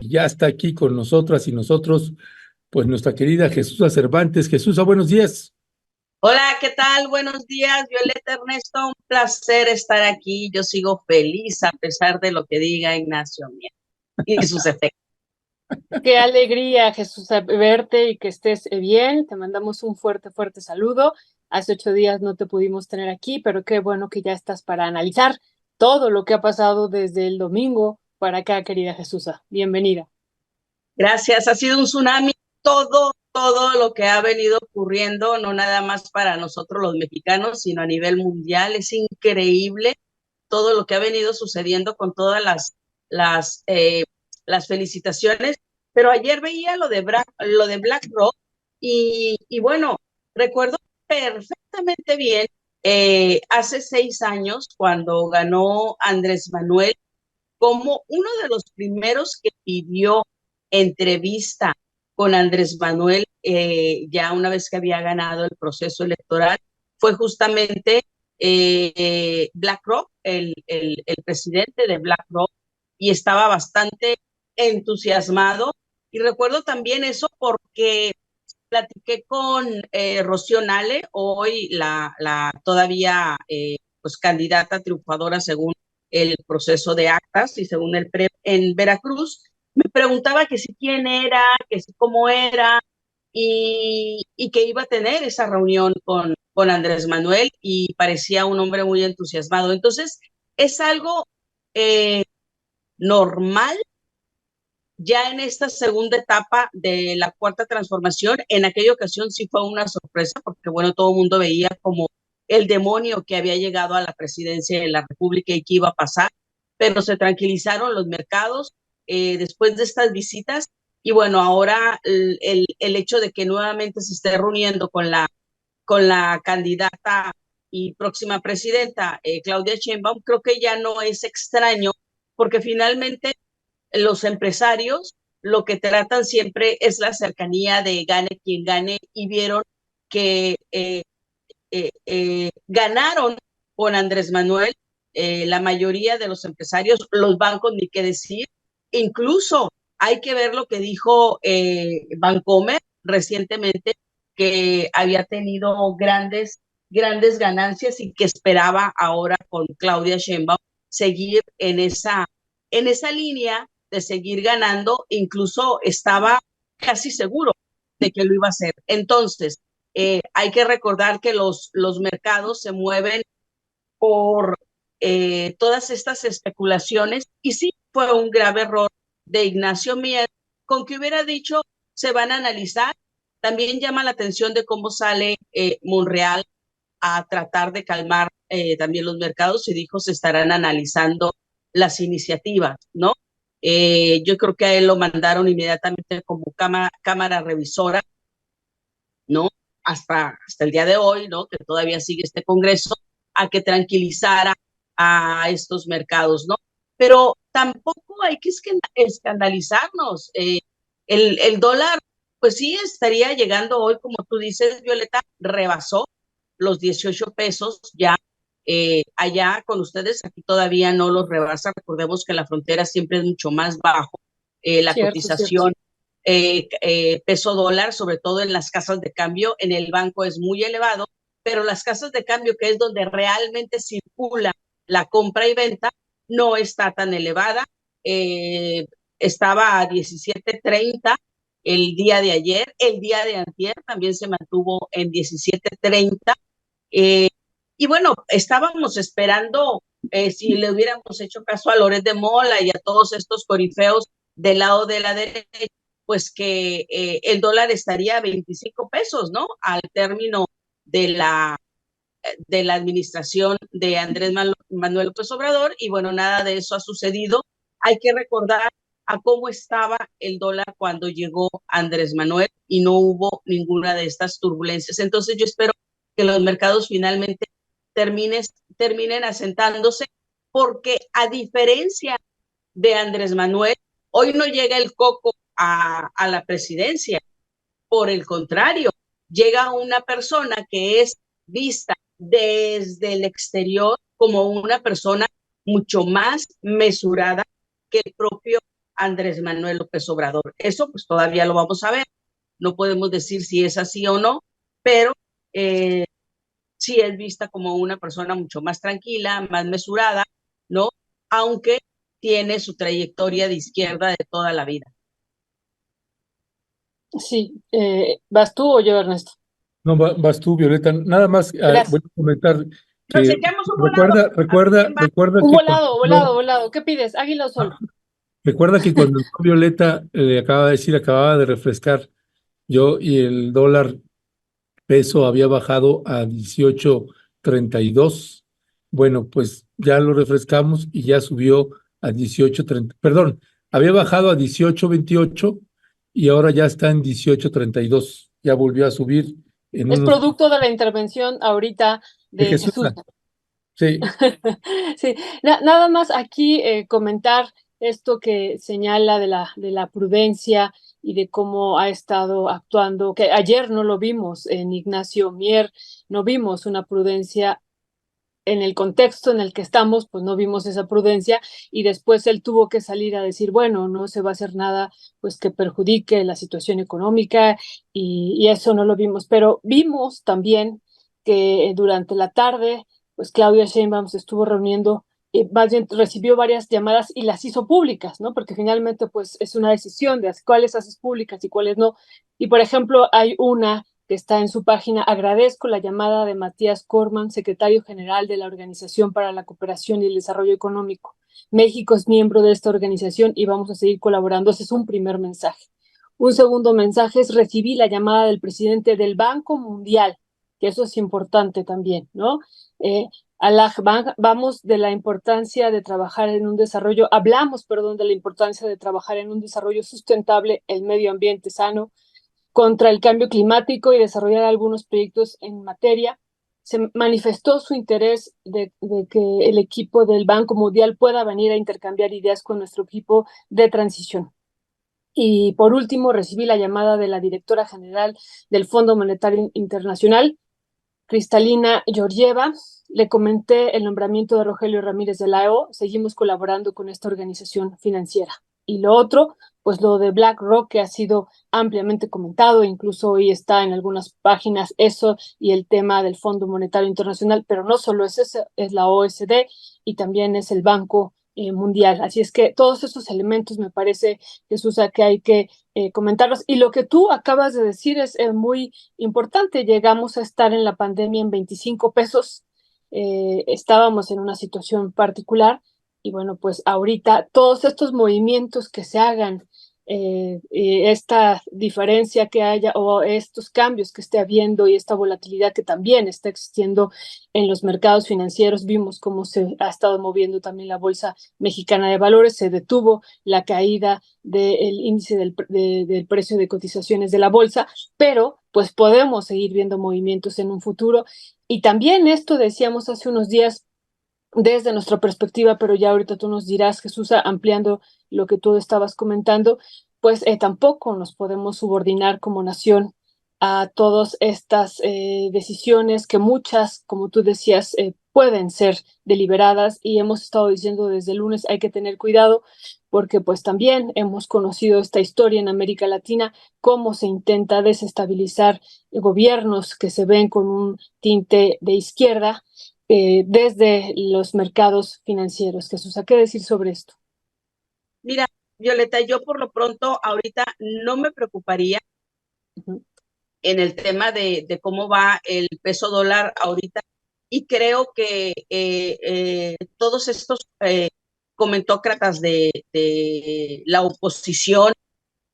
Ya está aquí con nosotras y nosotros, pues nuestra querida Jesús Cervantes. Jesús, buenos días. Hola, ¿qué tal? Buenos días, Violeta Ernesto. Un placer estar aquí. Yo sigo feliz a pesar de lo que diga Ignacio Mier y sus efectos. Qué alegría, Jesús, verte y que estés bien. Te mandamos un fuerte, fuerte saludo. Hace 8 días no te pudimos tener aquí, pero qué bueno que ya estás para analizar todo lo que ha pasado desde el domingo para acá, querida Jesús. Bienvenida. Gracias. Ha sido un tsunami todo lo que ha venido ocurriendo, no nada más para nosotros los mexicanos, sino a nivel mundial. Es increíble todo lo que ha venido sucediendo con todas las, eh, las felicitaciones. Pero ayer veía lo de BlackRock y bueno, recuerdo perfectamente bien hace 6 años cuando ganó Andrés Manuel, como uno de los primeros que pidió entrevista con Andrés Manuel, ya una vez que había ganado el proceso electoral, fue justamente BlackRock, el presidente de BlackRock, y estaba bastante entusiasmado. Y recuerdo también eso porque platiqué con Rocío Nale, hoy la todavía pues candidata triunfadora según el proceso de actas y según el PREP en Veracruz. Me preguntaba que si quién era, que si cómo era, y que iba a tener esa reunión con Andrés Manuel, y parecía un hombre muy entusiasmado. Entonces, es algo eh, normal ya en esta segunda etapa de la cuarta transformación. En aquella ocasión sí fue una sorpresa porque, bueno, todo el mundo veía como el demonio que había llegado a la presidencia de la República y que iba a pasar, pero se tranquilizaron los mercados después de estas visitas. Y bueno, ahora el hecho de que nuevamente se esté reuniendo con la candidata y próxima presidenta, Claudia Sheinbaum, creo que ya no es extraño, porque finalmente los empresarios lo que tratan siempre es la cercanía de gane quien gane, y vieron que ganaron con Andrés Manuel la mayoría de los empresarios, los bancos ni qué decir. Incluso hay que ver lo que dijo Bancomer recientemente, que había tenido grandes ganancias y que esperaba ahora con Claudia Sheinbaum seguir en esa línea de seguir ganando. Incluso estaba casi seguro de que lo iba a hacer. Entonces, hay que recordar que los mercados se mueven por todas estas especulaciones, y sí fue un grave error de Ignacio Mier, con que hubiera dicho se van a analizar. También llama la atención de cómo sale Monreal a tratar de calmar también los mercados, y dijo se estarán analizando las iniciativas, ¿no? Yo creo que a él lo mandaron inmediatamente como cámara revisora, ¿no? Hasta el día de hoy, ¿no? Que todavía sigue este Congreso, a que tranquilizara a estos mercados, ¿no? Pero tampoco hay que escandalizarnos. El dólar, pues sí, estaría llegando hoy, como tú dices, Violeta, rebasó los 18 pesos ya. Allá con ustedes, aquí todavía no los rebasa. Recordemos que la frontera siempre es mucho más bajo. La Cierto, cierto. cotización peso dólar, sobre todo en las casas de cambio, en el banco es muy elevado, pero las casas de cambio, que es donde realmente circula la compra y venta, no está tan elevada. Eh, Estaba a 17.30 el día de ayer, el día de antier también se mantuvo en 17.30. Eh, y bueno, estábamos esperando, si le hubiéramos hecho caso a Loret de Mola y a todos estos corifeos del lado de la derecha, pues que el dólar estaría a 25 pesos, ¿no? Al término de la administración de Andrés Manuel López Obrador. Y bueno, nada de eso ha sucedido. Hay que recordar a cómo estaba el dólar cuando llegó Andrés Manuel y no hubo ninguna de estas turbulencias. Entonces yo espero que los mercados finalmente terminen asentándose, porque a diferencia de Andrés Manuel, hoy no llega el coco a la presidencia. Por el contrario, llega una persona que es vista desde el exterior como una persona mucho más mesurada que el propio Andrés Manuel López Obrador. Eso pues todavía lo vamos a ver. No podemos decir si es así o no, pero sí es vista como una persona mucho más tranquila, más mesurada, ¿no? Aunque tiene su trayectoria de izquierda de toda la vida. Sí, ¿vas tú o yo, Ernesto? No, vas tú, Violeta. Nada más voy Gracias. a comentar Nos que echamos un volado. A ver quién va. recuerda Un que cuando volado, volado, volado. ¿Qué pides? ¿Águila o sol? recuerda que cuando entró Violeta acaba de decir, acababa de refrescar yo y el dólar peso había bajado a 18.32. Bueno, pues ya lo refrescamos y ya subió a 18.30. Perdón, había bajado a 18.28 y ahora ya está en 18.32. Ya volvió a subir en Es unos producto de la intervención ahorita de de Jesús. Jesús. Sí, Sí, nada más aquí comentar esto que señala de la prudencia y de cómo ha estado actuando, que ayer no lo vimos en Ignacio Mier, no vimos una prudencia en el contexto en el que estamos, pues no vimos esa prudencia y después él tuvo que salir a decir, bueno, no se va a hacer nada pues que perjudique la situación económica y eso no lo vimos, pero vimos también que durante la tarde pues Claudia Sheinbaum se estuvo reuniendo, más bien recibió varias llamadas y las hizo públicas, ¿no? Porque finalmente pues es una decisión de cuáles haces públicas y cuáles no. Y por ejemplo hay una que está en su página. Agradezco la llamada de Matías Corman, secretario general de la Organización para la Cooperación y el Desarrollo Económico. México es miembro de esta organización y vamos a seguir colaborando. Ese es un primer mensaje. Un segundo mensaje es recibí la llamada del presidente del Banco Mundial, que eso es importante también, ¿no? Vamos de la importancia de trabajar en un desarrollo, hablamos, perdón, de la importancia de trabajar en un desarrollo sustentable, el medio ambiente sano, contra el cambio climático y desarrollar algunos proyectos en materia. Se manifestó su interés de que el equipo del Banco Mundial pueda venir a intercambiar ideas con nuestro equipo de transición. Y por último, recibí la llamada de la directora general del Fondo Monetario Internacional, Cristalina Georgieva. Le comenté el nombramiento de Rogelio Ramírez de la EO. Seguimos colaborando con esta organización financiera. Y lo otro, pues lo de BlackRock, que ha sido ampliamente comentado, incluso hoy está en algunas páginas eso y el tema del Fondo Monetario Internacional, pero no solo es eso, es la OSD y también es el Banco Mundial. Así es que todos esos elementos me parece, Jesús, que hay que comentarlos. Y lo que tú acabas de decir es muy importante. Llegamos a estar en la pandemia en 25 pesos. Estábamos en una situación particular y bueno, pues ahorita todos estos movimientos que se hagan, esta diferencia que haya o estos cambios que esté habiendo y esta volatilidad que también está existiendo en los mercados financieros, vimos cómo se ha estado moviendo también la Bolsa Mexicana de Valores, se detuvo la caída del índice del precio de cotizaciones de la bolsa, pero pues podemos seguir viendo movimientos en un futuro. Y también esto decíamos hace unos días desde nuestra perspectiva, pero ya ahorita tú nos dirás, Jesús, ampliando lo que tú estabas comentando, pues tampoco nos podemos subordinar como nación a todas estas decisiones que muchas, como tú decías, pueden ser deliberadas y hemos estado diciendo desde el lunes hay que tener cuidado porque pues también hemos conocido esta historia en América Latina, cómo se intenta desestabilizar gobiernos que se ven con un tinte de izquierda desde los mercados financieros. Jesús, ¿a qué decir sobre esto? Mira, Violeta, yo por lo pronto ahorita no me preocuparía en el tema de cómo va el peso dólar ahorita y creo que todos estos comentócratas de la oposición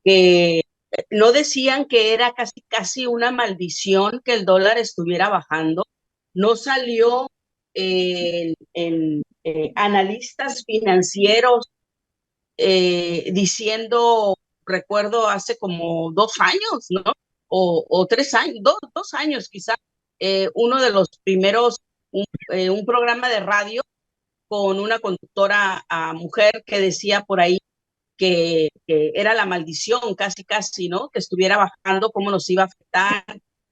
que no decían que era casi una maldición que el dólar estuviera bajando, no salió analistas financieros diciendo, recuerdo hace como 2 años, ¿no? O 3 años, dos años quizá, uno de los primeros, un programa de radio con una conductora mujer que decía por ahí que era la maldición, casi, ¿no? Que estuviera bajando, cómo nos iba a afectar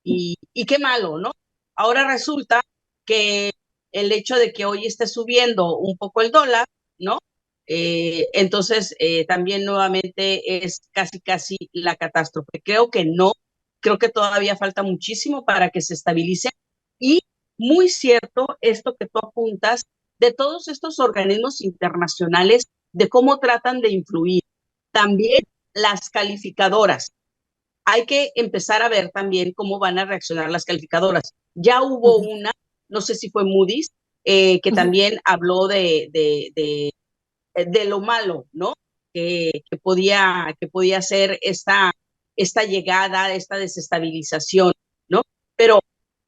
y qué malo, ¿no? Ahora resulta que el hecho de que hoy esté subiendo un poco el dólar, ¿no? Entonces, también nuevamente es casi la catástrofe. Creo que no, creo que todavía falta muchísimo para que se estabilice. Y muy cierto esto que tú apuntas de todos estos organismos internacionales, de cómo tratan de influir. También las calificadoras. Hay que empezar a ver también cómo van a reaccionar las calificadoras. Ya hubo una, no sé si fue Moody's, que también habló de lo malo, ¿no? Que podía ser esta llegada, esta desestabilización, ¿no? Pero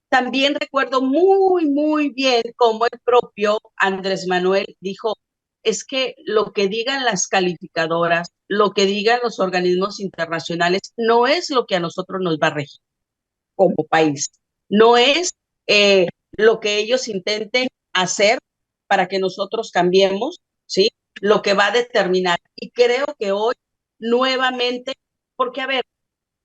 también recuerdo muy bien cómo el propio Andrés Manuel dijo, es que lo que digan las calificadoras, lo que digan los organismos internacionales, no es lo que a nosotros nos va a regir como país, no es lo que ellos intenten hacer para que nosotros cambiemos, ¿sí? Lo que va a determinar. Y creo que hoy, nuevamente, porque a ver,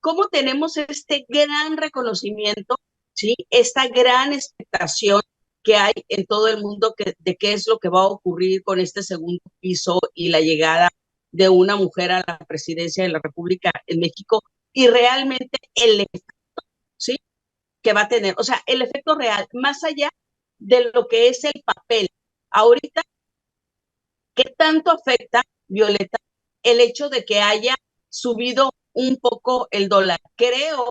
¿cómo tenemos este gran reconocimiento, ¿sí? Esta gran expectación que hay en todo el mundo de qué es lo que va a ocurrir con este segundo piso y la llegada de una mujer a la presidencia de la República en México y realmente el efecto, ¿sí? Que va a tener, o sea, el efecto real, más allá de lo que es el papel. Ahorita, ¿qué tanto afecta, Violeta, el hecho de que haya subido un poco el dólar? Creo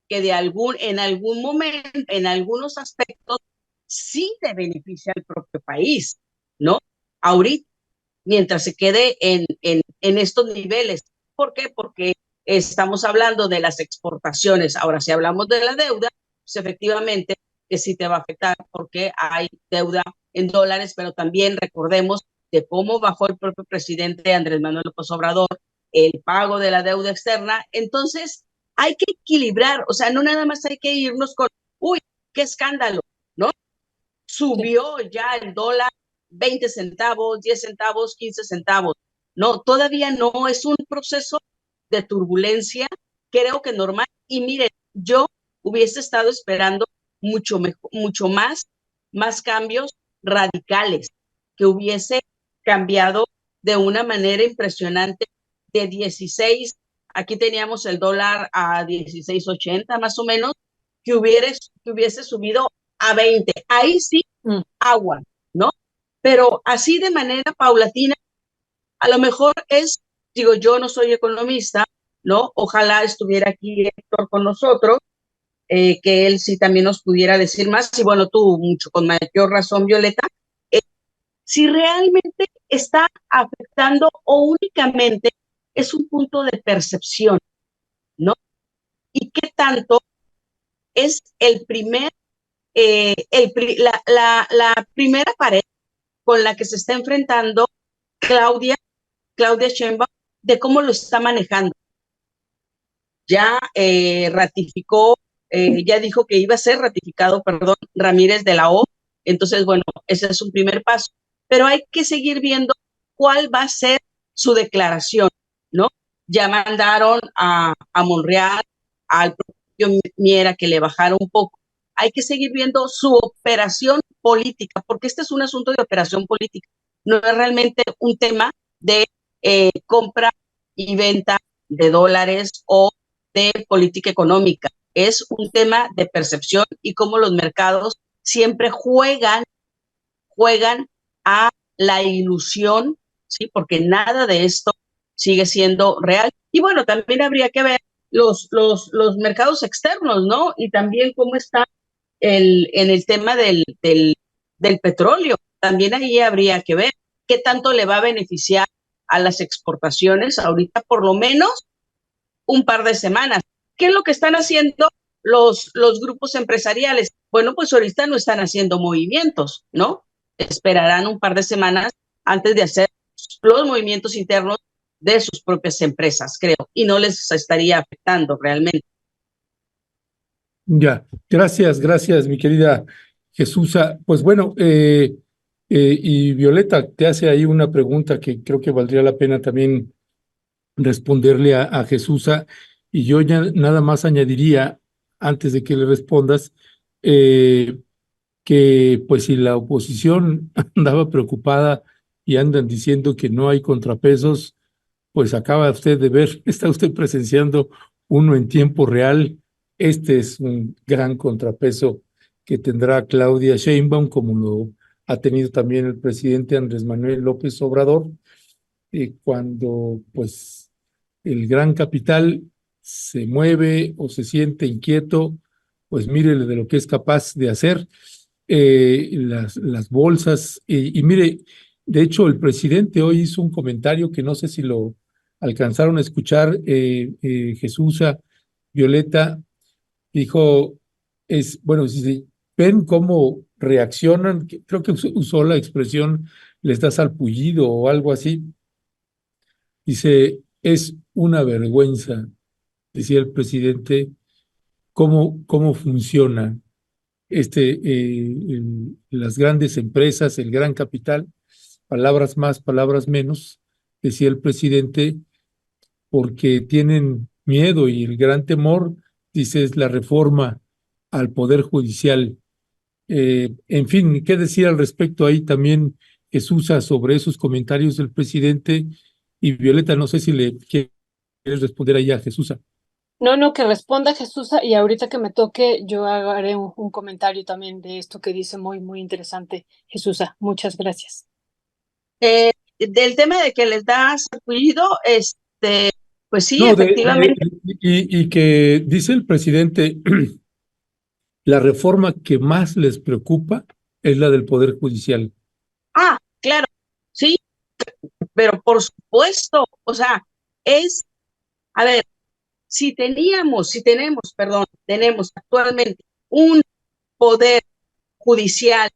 que en algún momento, en algunos aspectos, sí te beneficia al propio país, ¿no? Ahorita, mientras se quede en estos niveles. ¿Por qué? Porque estamos hablando de las exportaciones. Ahora, si hablamos de la deuda, pues efectivamente que sí te va a afectar porque hay deuda en dólares, pero también recordemos de cómo bajó el propio presidente Andrés Manuel López Obrador el pago de la deuda externa. Entonces, hay que equilibrar, o sea, no nada más hay que irnos con, uy, qué escándalo, ¿no? Subió ya el dólar 20 centavos, 10 centavos, 15 centavos. No, todavía no es un proceso de turbulencia, creo que normal. Y miren, yo hubiese estado esperando mucho más cambios radicales, que hubiese cambiado de una manera impresionante de 16, aquí teníamos el dólar a 16.80 más o menos, que hubiese subido a 20. Ahí sí, agua, ¿no? Pero así de manera paulatina, a lo mejor es, digo, yo no soy economista, ¿no? Ojalá estuviera aquí Héctor con nosotros, que él sí también nos pudiera decir más, y bueno, tú mucho con mayor razón, Violeta, eh, si realmente está afectando o únicamente es un punto de percepción, ¿no? Y qué tanto es la primera pared con la que se está enfrentando Claudia Sheinbaum, de cómo lo está manejando. Ya ratificó, ya dijo que iba a ser ratificado, perdón, Ramírez de la O. Entonces, bueno, ese es un primer paso. Pero hay que seguir viendo cuál va a ser su declaración, ¿no? Ya mandaron a Monreal, al propio Miera, que le bajara un poco. Hay que seguir viendo su operación política, porque este es un asunto de operación política, no es realmente un tema de compra y venta de dólares o de política económica. Es un tema de percepción y cómo los mercados siempre juegan a la ilusión, ¿sí? Porque nada de esto sigue siendo real. Y bueno, también habría que ver los mercados externos, ¿no? Y también cómo está en el tema del petróleo. También ahí habría que ver qué tanto le va a beneficiar a las exportaciones ahorita, por lo menos un par de semanas. ¿Qué es lo que están haciendo los grupos empresariales? Bueno, pues ahorita no están haciendo movimientos, ¿no? Esperarán un par de semanas antes de hacer los movimientos internos de sus propias empresas, creo, y no les estaría afectando realmente. Ya, gracias, mi querida Jesusa. Pues bueno, y Violeta te hace ahí una pregunta que creo que valdría la pena también responderle a Jesusa, y yo ya nada más añadiría, antes de que le respondas, que pues si la oposición andaba preocupada y andan diciendo que no hay contrapesos, pues acaba usted de ver, está usted presenciando uno en tiempo real. Este es un gran contrapeso que tendrá Claudia Sheinbaum, como lo ha tenido también el presidente Andrés Manuel López Obrador, cuando pues el gran capital se mueve o se siente inquieto, pues mire de lo que es capaz de hacer. Las bolsas, y mire, de hecho el presidente hoy hizo un comentario que no sé si lo alcanzaron a escuchar, Jesusa, Violeta, dijo, bueno, si ven cómo reaccionan, creo que usó la expresión, les da salpullido o algo así. Dice, es una vergüenza, decía el presidente, cómo funciona las grandes empresas, el gran capital, palabras más, palabras menos, decía el presidente, porque tienen miedo y el gran temor, dice, es la reforma al Poder Judicial. En fin, ¿qué decir al respecto ahí también Jesús sobre esos comentarios del presidente? Y Violeta, no sé si le quieres responder ahí a Jesús. No, no, que responda Jesús y ahorita que me toque yo haré un comentario también de esto que dice muy, muy interesante Jesús. Muchas gracias. Del tema de que les da sarpullido, pues sí, No, efectivamente. y que dice el presidente, la reforma que más les preocupa es la del Poder Judicial. Ah, claro, sí, pero por supuesto, o sea, a ver, tenemos actualmente un poder judicial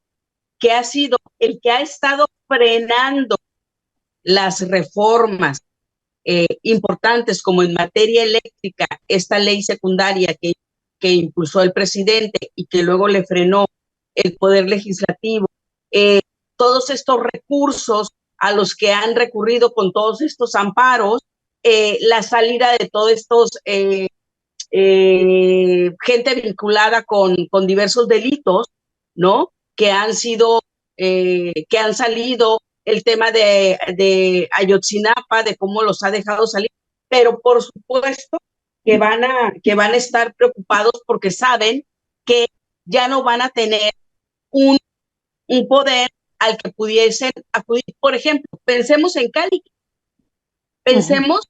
que ha sido el que ha estado frenando las reformas importantes como en materia eléctrica, esta ley secundaria que impulsó el presidente y que luego le frenó el poder legislativo, todos estos recursos a los que han recurrido con todos estos amparos, la salida de todos estos gente vinculada con diversos delitos, ¿no? Que han salido, el tema de Ayotzinapa, de cómo los ha dejado salir, pero por supuesto que van a estar preocupados porque saben que ya no van a tener un, un poder al que pudiesen acudir. Por ejemplo, pensemos en Cali, pensemos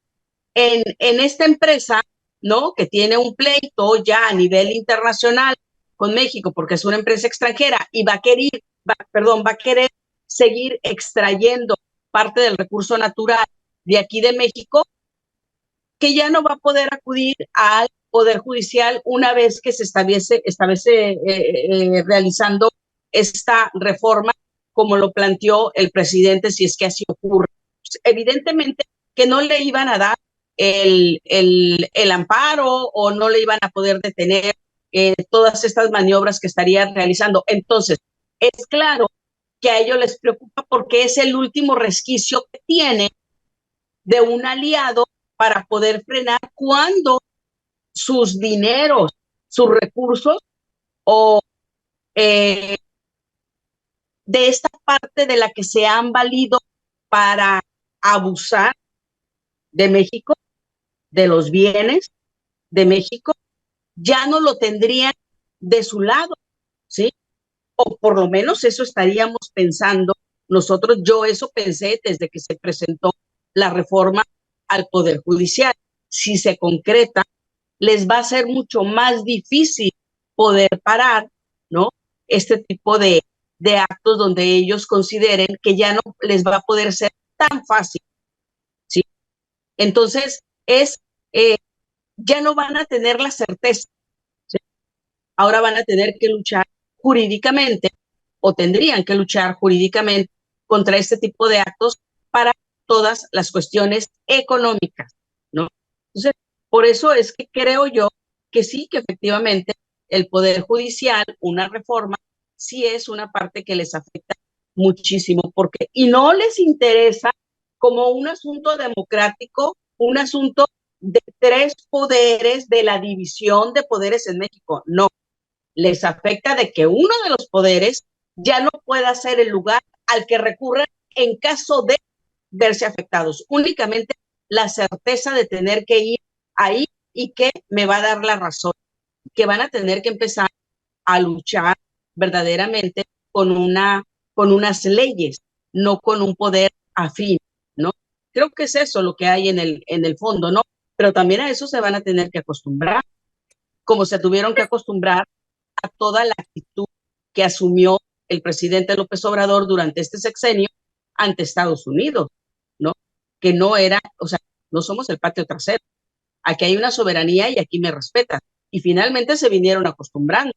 en esta empresa, ¿no? Que tiene un pleito ya a nivel internacional con México porque es una empresa extranjera y va a querer seguir extrayendo parte del recurso natural de aquí de México, que ya no va a poder acudir al Poder Judicial una vez que se establece realizando esta reforma como lo planteó el presidente, si es que así ocurre. Pues, evidentemente que no le iban a dar el amparo o no le iban a poder detener todas estas maniobras que estarían realizando. Entonces, es claro que a ellos les preocupa porque es el último resquicio que tiene de un aliado para poder frenar cuando sus dineros, sus recursos o de esta parte de la que se han valido para abusar de México, de los bienes de México, ya no lo tendrían de su lado, ¿sí? O por lo menos eso estaríamos pensando nosotros. Yo eso pensé desde que se presentó la reforma al Poder Judicial. Si se concreta, les va a ser mucho más difícil poder parar, ¿no? Este tipo de actos donde ellos consideren que ya no les va a poder ser tan fácil, ¿sí? Entonces, eh, ya no van a tener la certeza, ¿sí? Ahora van a tener que luchar jurídicamente o tendrían que luchar jurídicamente contra este tipo de actos para todas las cuestiones económicas, ¿no? Entonces, por eso es que creo yo que sí, que efectivamente el Poder Judicial, una reforma, sí es una parte que les afecta muchísimo, porque y no les interesa como un asunto democrático, un asunto de tres poderes, de la división de poderes en México. No, les afecta de que uno de los poderes ya no pueda ser el lugar al que recurren en caso de verse afectados. Únicamente la certeza de tener que ir ahí y que me va a dar la razón, que van a tener que empezar a luchar verdaderamente con unas leyes, no con un poder afín, ¿no? Creo que es eso lo que hay en el fondo, ¿no? Pero también a eso se van a tener que acostumbrar, como se tuvieron que acostumbrar a toda la actitud que asumió el presidente López Obrador durante este sexenio ante Estados Unidos, ¿no? Que no era, o sea, no somos el patio trasero. Aquí hay una soberanía y aquí me respetan. Y finalmente se vinieron acostumbrando.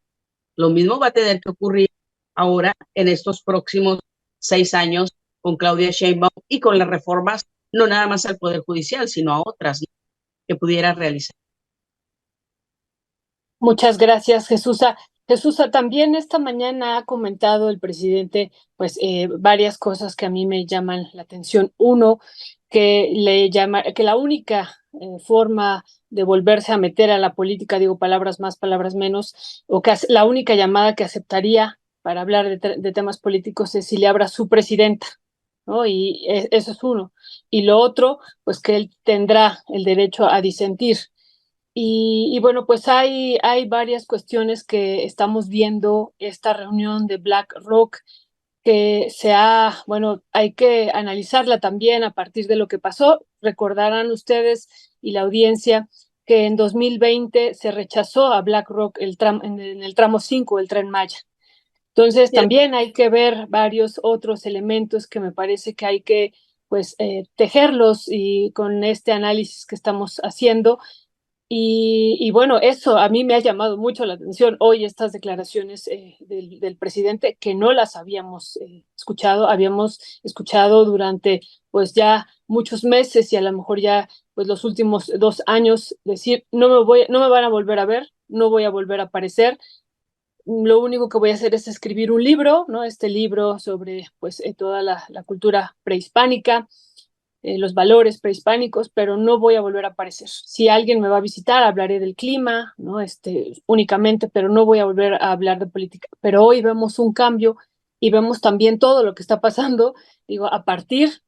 Lo mismo va a tener que ocurrir ahora en estos próximos 6 años con Claudia Sheinbaum y con las reformas, no nada más al Poder Judicial, sino a otras, ¿no?, que pudiera realizar. Muchas gracias, Jesús. Jesús, también esta mañana ha comentado el presidente, pues, varias cosas que a mí me llaman la atención. Uno, que la única forma de volverse a meter a la política, digo palabras más, palabras menos, o que la única llamada que aceptaría para hablar de temas políticos es si le abra su presidenta, ¿no? Y eso es uno. Y lo otro, pues que él tendrá el derecho a disentir. Y bueno, pues hay varias cuestiones que estamos viendo, esta reunión de BlackRock bueno, hay que analizarla también a partir de lo que pasó. Recordarán ustedes y la audiencia que en 2020 se rechazó a BlackRock en el tramo 5 del Tren Maya. Entonces también hay que ver varios otros elementos que me parece que hay que, pues, tejerlos y con este análisis que estamos haciendo. Y bueno, eso a mí me ha llamado mucho la atención hoy, estas declaraciones del presidente, que no las habíamos escuchado, habíamos escuchado durante pues ya muchos meses y a lo mejor ya pues los últimos 2 años decir, no me van a volver a ver, no voy a volver a aparecer, lo único que voy a hacer es escribir un libro, ¿no? Este libro sobre pues toda la cultura prehispánica, los valores prehispánicos, pero no voy a volver a aparecer. Si alguien me va a visitar, hablaré del clima, ¿no? Únicamente, pero no voy a volver a hablar de política. Pero hoy vemos un cambio y vemos también todo lo que está pasando, digo, a partir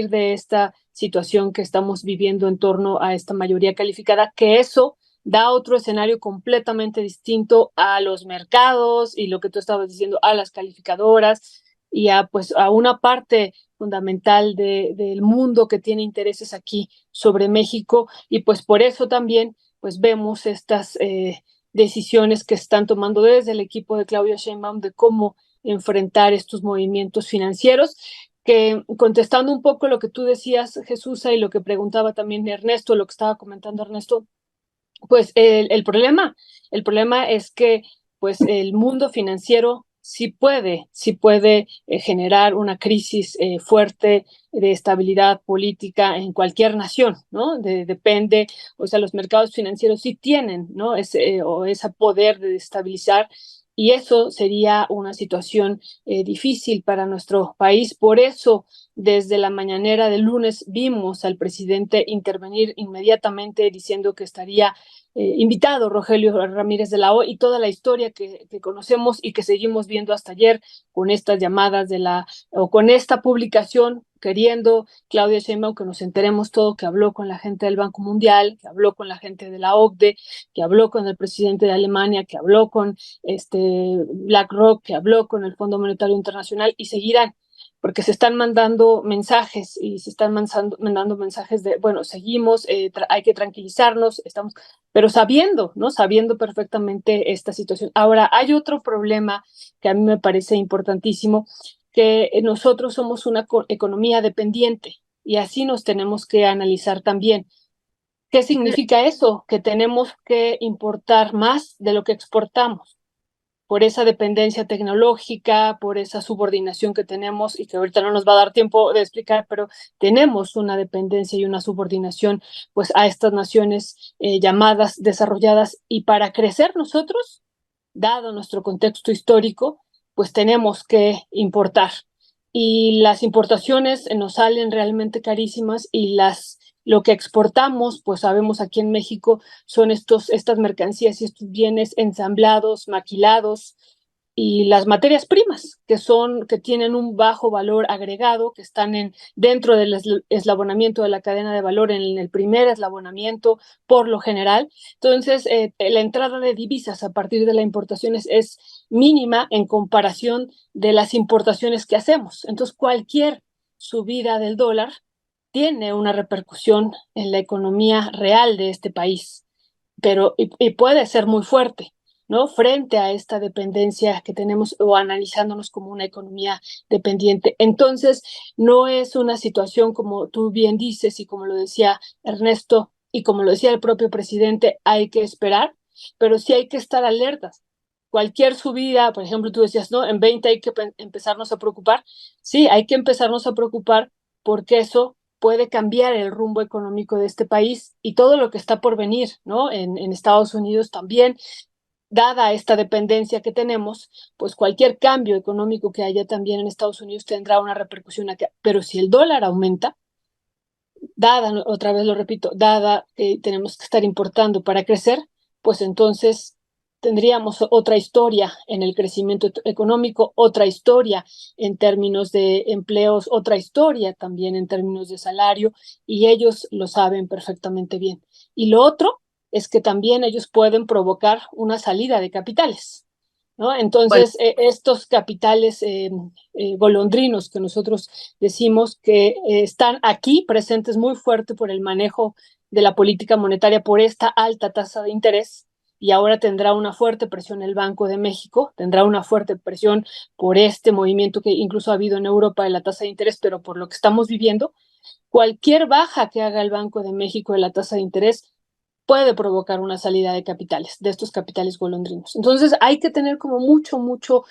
de esta situación que estamos viviendo en torno a esta mayoría calificada, que eso da otro escenario completamente distinto a los mercados y lo que tú estabas diciendo, a las calificadoras y pues a una parte fundamental del mundo que tiene intereses aquí sobre México, y pues por eso también pues vemos estas decisiones que están tomando desde el equipo de Claudia Sheinbaum de cómo enfrentar estos movimientos financieros, que contestando un poco lo que tú decías, Jesús, y lo que preguntaba también Ernesto, lo que estaba comentando Ernesto, pues el problema es que pues el mundo financiero sí puede generar una crisis fuerte de estabilidad política en cualquier nación, ¿no? Depende, o sea, los mercados financieros sí tienen, ¿no? Ese poder de destabilizar, y eso sería una situación difícil para nuestro país. Por eso, desde la mañanera del lunes vimos al presidente intervenir inmediatamente diciendo que estaría invitado Rogelio Ramírez de la O, y toda la historia que conocemos y que seguimos viendo hasta ayer con estas llamadas o con esta publicación, queriendo Claudia Sheinbaum que nos enteremos todo, que habló con la gente del Banco Mundial, que habló con la gente de la OCDE, que habló con el presidente de Alemania, que habló con BlackRock, que habló con el Fondo Monetario Internacional, y seguirán, porque se están mandando mensajes y se están mandando mensajes de, bueno, seguimos, hay que tranquilizarnos, pero sabiendo, ¿no? Sabiendo perfectamente esta situación. Ahora, hay otro problema que a mí me parece importantísimo, que nosotros somos una economía dependiente y así nos tenemos que analizar también. ¿Qué significa eso? Que tenemos que importar más de lo que exportamos, por esa dependencia tecnológica, por esa subordinación que tenemos y que ahorita no nos va a dar tiempo de explicar, pero tenemos una dependencia y una subordinación pues a estas naciones llamadas desarrolladas, y para crecer nosotros, dado nuestro contexto histórico, pues tenemos que importar, y las importaciones nos salen realmente carísimas, y lo que exportamos, pues sabemos aquí en México, son estas mercancías y estos bienes ensamblados, maquilados, y las materias primas, que tienen un bajo valor agregado, que están dentro del eslabonamiento de la cadena de valor, en el primer eslabonamiento por lo general. Entonces, la entrada de divisas a partir de la importación es mínima en comparación de las importaciones que hacemos. Entonces, cualquier subida del dólar tiene una repercusión en la economía real de este país, y puede ser muy fuerte, ¿no? Frente a esta dependencia que tenemos o analizándonos como una economía dependiente. Entonces, no es una situación como tú bien dices y como lo decía Ernesto y como lo decía el propio presidente, hay que esperar, pero sí hay que estar alertas. Cualquier subida, por ejemplo, tú decías, ¿no? En 20 hay que empezarnos a preocupar. Sí, hay que empezarnos a preocupar porque eso puede cambiar el rumbo económico de este país y todo lo que está por venir, ¿no? En Estados Unidos también, dada esta dependencia que tenemos, pues cualquier cambio económico que haya también en Estados Unidos tendrá una repercusión acá. Pero si el dólar aumenta, otra vez lo repito, dada que tenemos que estar importando para crecer, pues entonces tendríamos otra historia en el crecimiento económico, otra historia en términos de empleos, otra historia también en términos de salario, y ellos lo saben perfectamente bien. Y lo otro es que también ellos pueden provocar una salida de capitales, ¿no? Bueno, Entonces, estos capitales golondrinos que nosotros decimos que están aquí presentes muy fuerte por el manejo de la política monetaria, por esta alta tasa de interés, y ahora tendrá una fuerte presión el Banco de México, tendrá una fuerte presión por este movimiento que incluso ha habido en Europa de la tasa de interés, pero por lo que estamos viviendo, cualquier baja que haga el Banco de México de la tasa de interés puede provocar una salida de capitales, de estos capitales golondrinos. Entonces hay que tener como mucho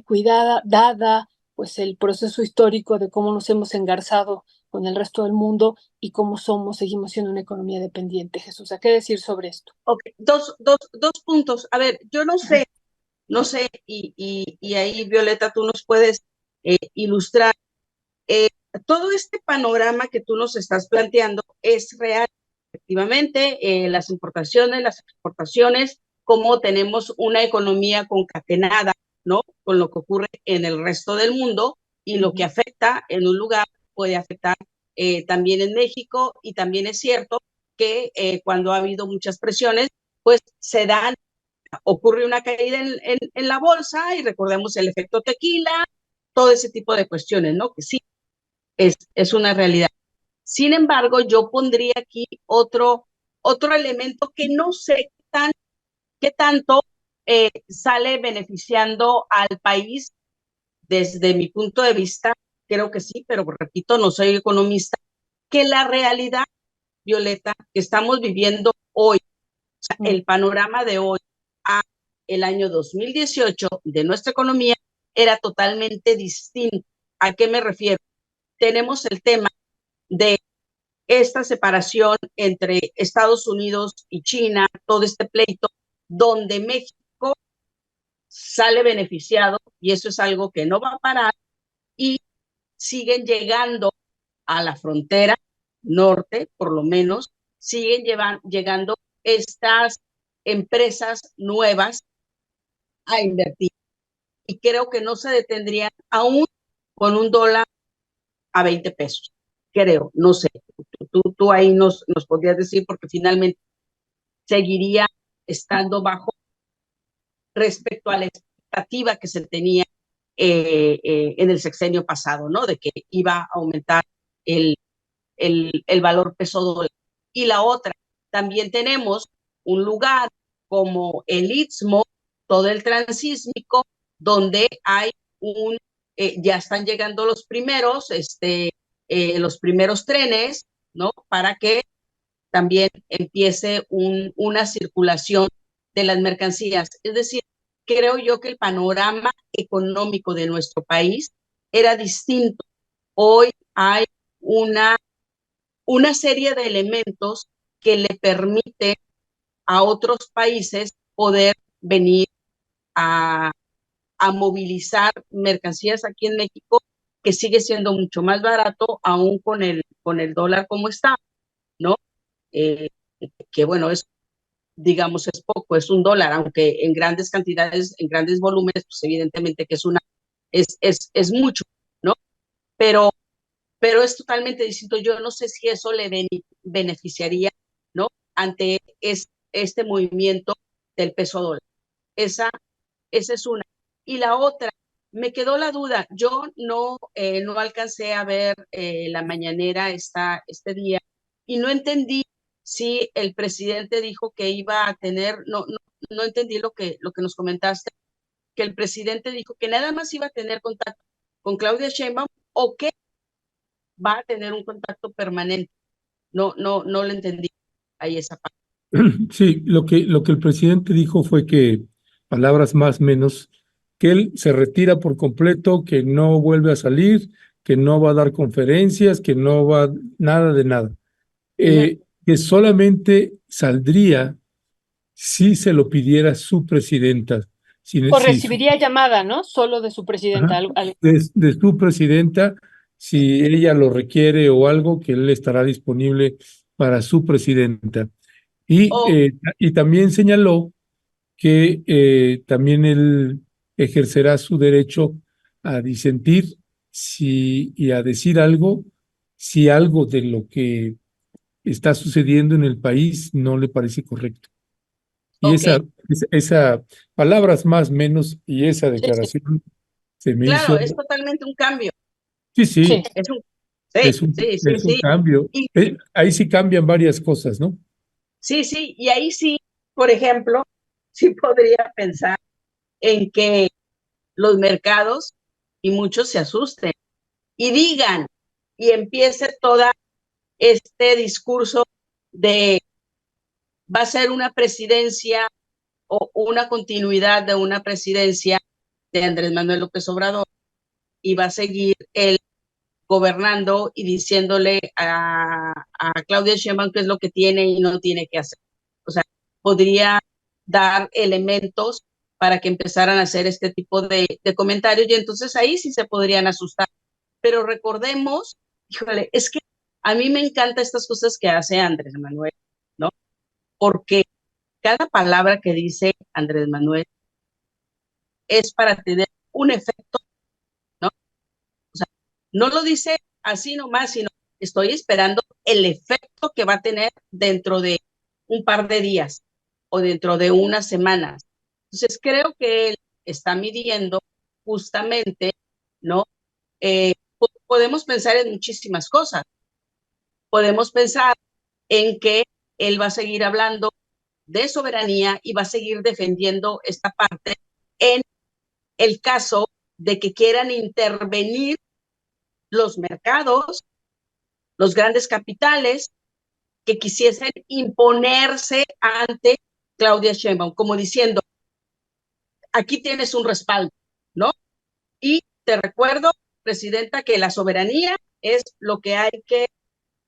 cuidado, dada pues el proceso histórico de cómo nos hemos engarzado con el resto del mundo y cómo seguimos siendo una economía dependiente. Jesús, ¿a qué decir sobre esto? okay. Dos puntos. A ver, yo no sé, y ahí, Violeta, tú nos puedes ilustrar. Eh, Todo este panorama que tú nos estás planteando es real. Efectivamente, las importaciones, las exportaciones, cómo tenemos una economía concatenada, ¿no? Con lo que ocurre en el resto del mundo y lo que afecta en un lugar puede afectar también en México, y también es cierto que cuando ha habido muchas presiones, pues ocurre una caída en la bolsa, y recordemos el efecto tequila, todo ese tipo de cuestiones, ¿no? Que sí, es una realidad. Sin embargo, yo pondría aquí otro elemento que no sé qué tanto sale beneficiando al país desde mi punto de vista. Creo que sí, pero repito, no soy economista, que la realidad, Violeta, que estamos viviendo hoy, o sea, el panorama de hoy a el año 2018 de nuestra economía era totalmente distinto. ¿A qué me refiero? Tenemos el tema de esta separación entre Estados Unidos y China, todo este pleito, donde México sale beneficiado, y eso es algo que no va a parar, y siguen llegando a la frontera norte, por lo menos, llegando estas empresas nuevas a invertir. Y creo que no se detendrían aún con un dólar a 20 pesos. Creo, no sé. Tú ahí nos podrías decir, porque finalmente seguiría estando bajo respecto a la expectativa que se tenía en el sexenio pasado, ¿no? De que iba a aumentar el, el valor peso dólar. Y la otra, también tenemos un lugar como el Istmo, todo el transísmico, donde hay ya están llegando los primeros trenes, ¿no? Para que también empiece una circulación de las mercancías. Es decir, creo yo que el panorama económico de nuestro país era distinto. Hoy hay una, una serie de elementos que le permite a otros países poder venir a, a movilizar mercancías aquí en México, que sigue siendo mucho más barato aún con el dólar como está, ¿no? Eh, que bueno, es digamos, es poco, es $1, aunque en grandes cantidades, en grandes volúmenes, pues evidentemente que es mucho, ¿no? Pero, pero es totalmente distinto. Yo no sé si eso le beneficiaría, ¿no? Ante este movimiento del peso dólar. Esa es una. Y la otra, me quedó la duda. Yo no alcancé a ver la mañanera este día y no entendí si el presidente dijo que iba a tener, no entendí lo que nos comentaste, que el presidente dijo que nada más iba a tener contacto con Claudia Sheinbaum o que va a tener un contacto permanente. No lo entendí ahí esa parte. Sí, lo que el presidente dijo fue que, palabras más menos, que él se retira por completo, que no vuelve a salir, que no va a dar conferencias, que no va nada de nada. Que solamente saldría si se lo pidiera su presidenta, O recibiría llamada, ¿no? Solo de su presidenta. ajá, de su presidenta, si ella lo requiere o algo, que él estará disponible para su presidenta. Oh, Y también señaló que también él ejercerá su derecho a disentir y a decir algo, si algo de lo que está sucediendo en el país no le parece correcto. Y ok. esa palabras más menos y esa Sí, sí. declaración se me Claro, hizo, es totalmente un cambio. sí, sí. sí, Es un, sí, sí, sí, es un sí. cambio. Y Ahí sí cambian varias cosas, ¿no? sí, sí, y ahí sí, por ejemplo, sí podría pensar en que los mercados y muchos se asusten y digan y empiece toda este discurso de va a ser una presidencia o una continuidad de una presidencia de Andrés Manuel López Obrador y va a seguir él gobernando y diciéndole a Claudia Sheinbaum qué es lo que tiene y no tiene que hacer. O sea, podría dar elementos para que empezaran a hacer este tipo de comentarios y entonces ahí sí se podrían asustar. Pero recordemos, híjole, es que a mí me encantan estas cosas que hace Andrés Manuel, ¿no? Porque cada palabra que dice Andrés Manuel es para tener un efecto, ¿no? O sea, no lo dice así nomás, sino estoy esperando el efecto que va a tener dentro de un par de días o dentro de unas semanas. Entonces, creo que él está midiendo justamente, ¿no? Podemos pensar en muchísimas cosas. Podemos pensar en que él va a seguir hablando de soberanía y va a seguir defendiendo esta parte en el caso de que quieran intervenir los mercados, los grandes capitales que quisiesen imponerse ante Claudia Sheinbaum, como diciendo, aquí tienes un respaldo, ¿no? Y te recuerdo, presidenta, que la soberanía es lo que hay que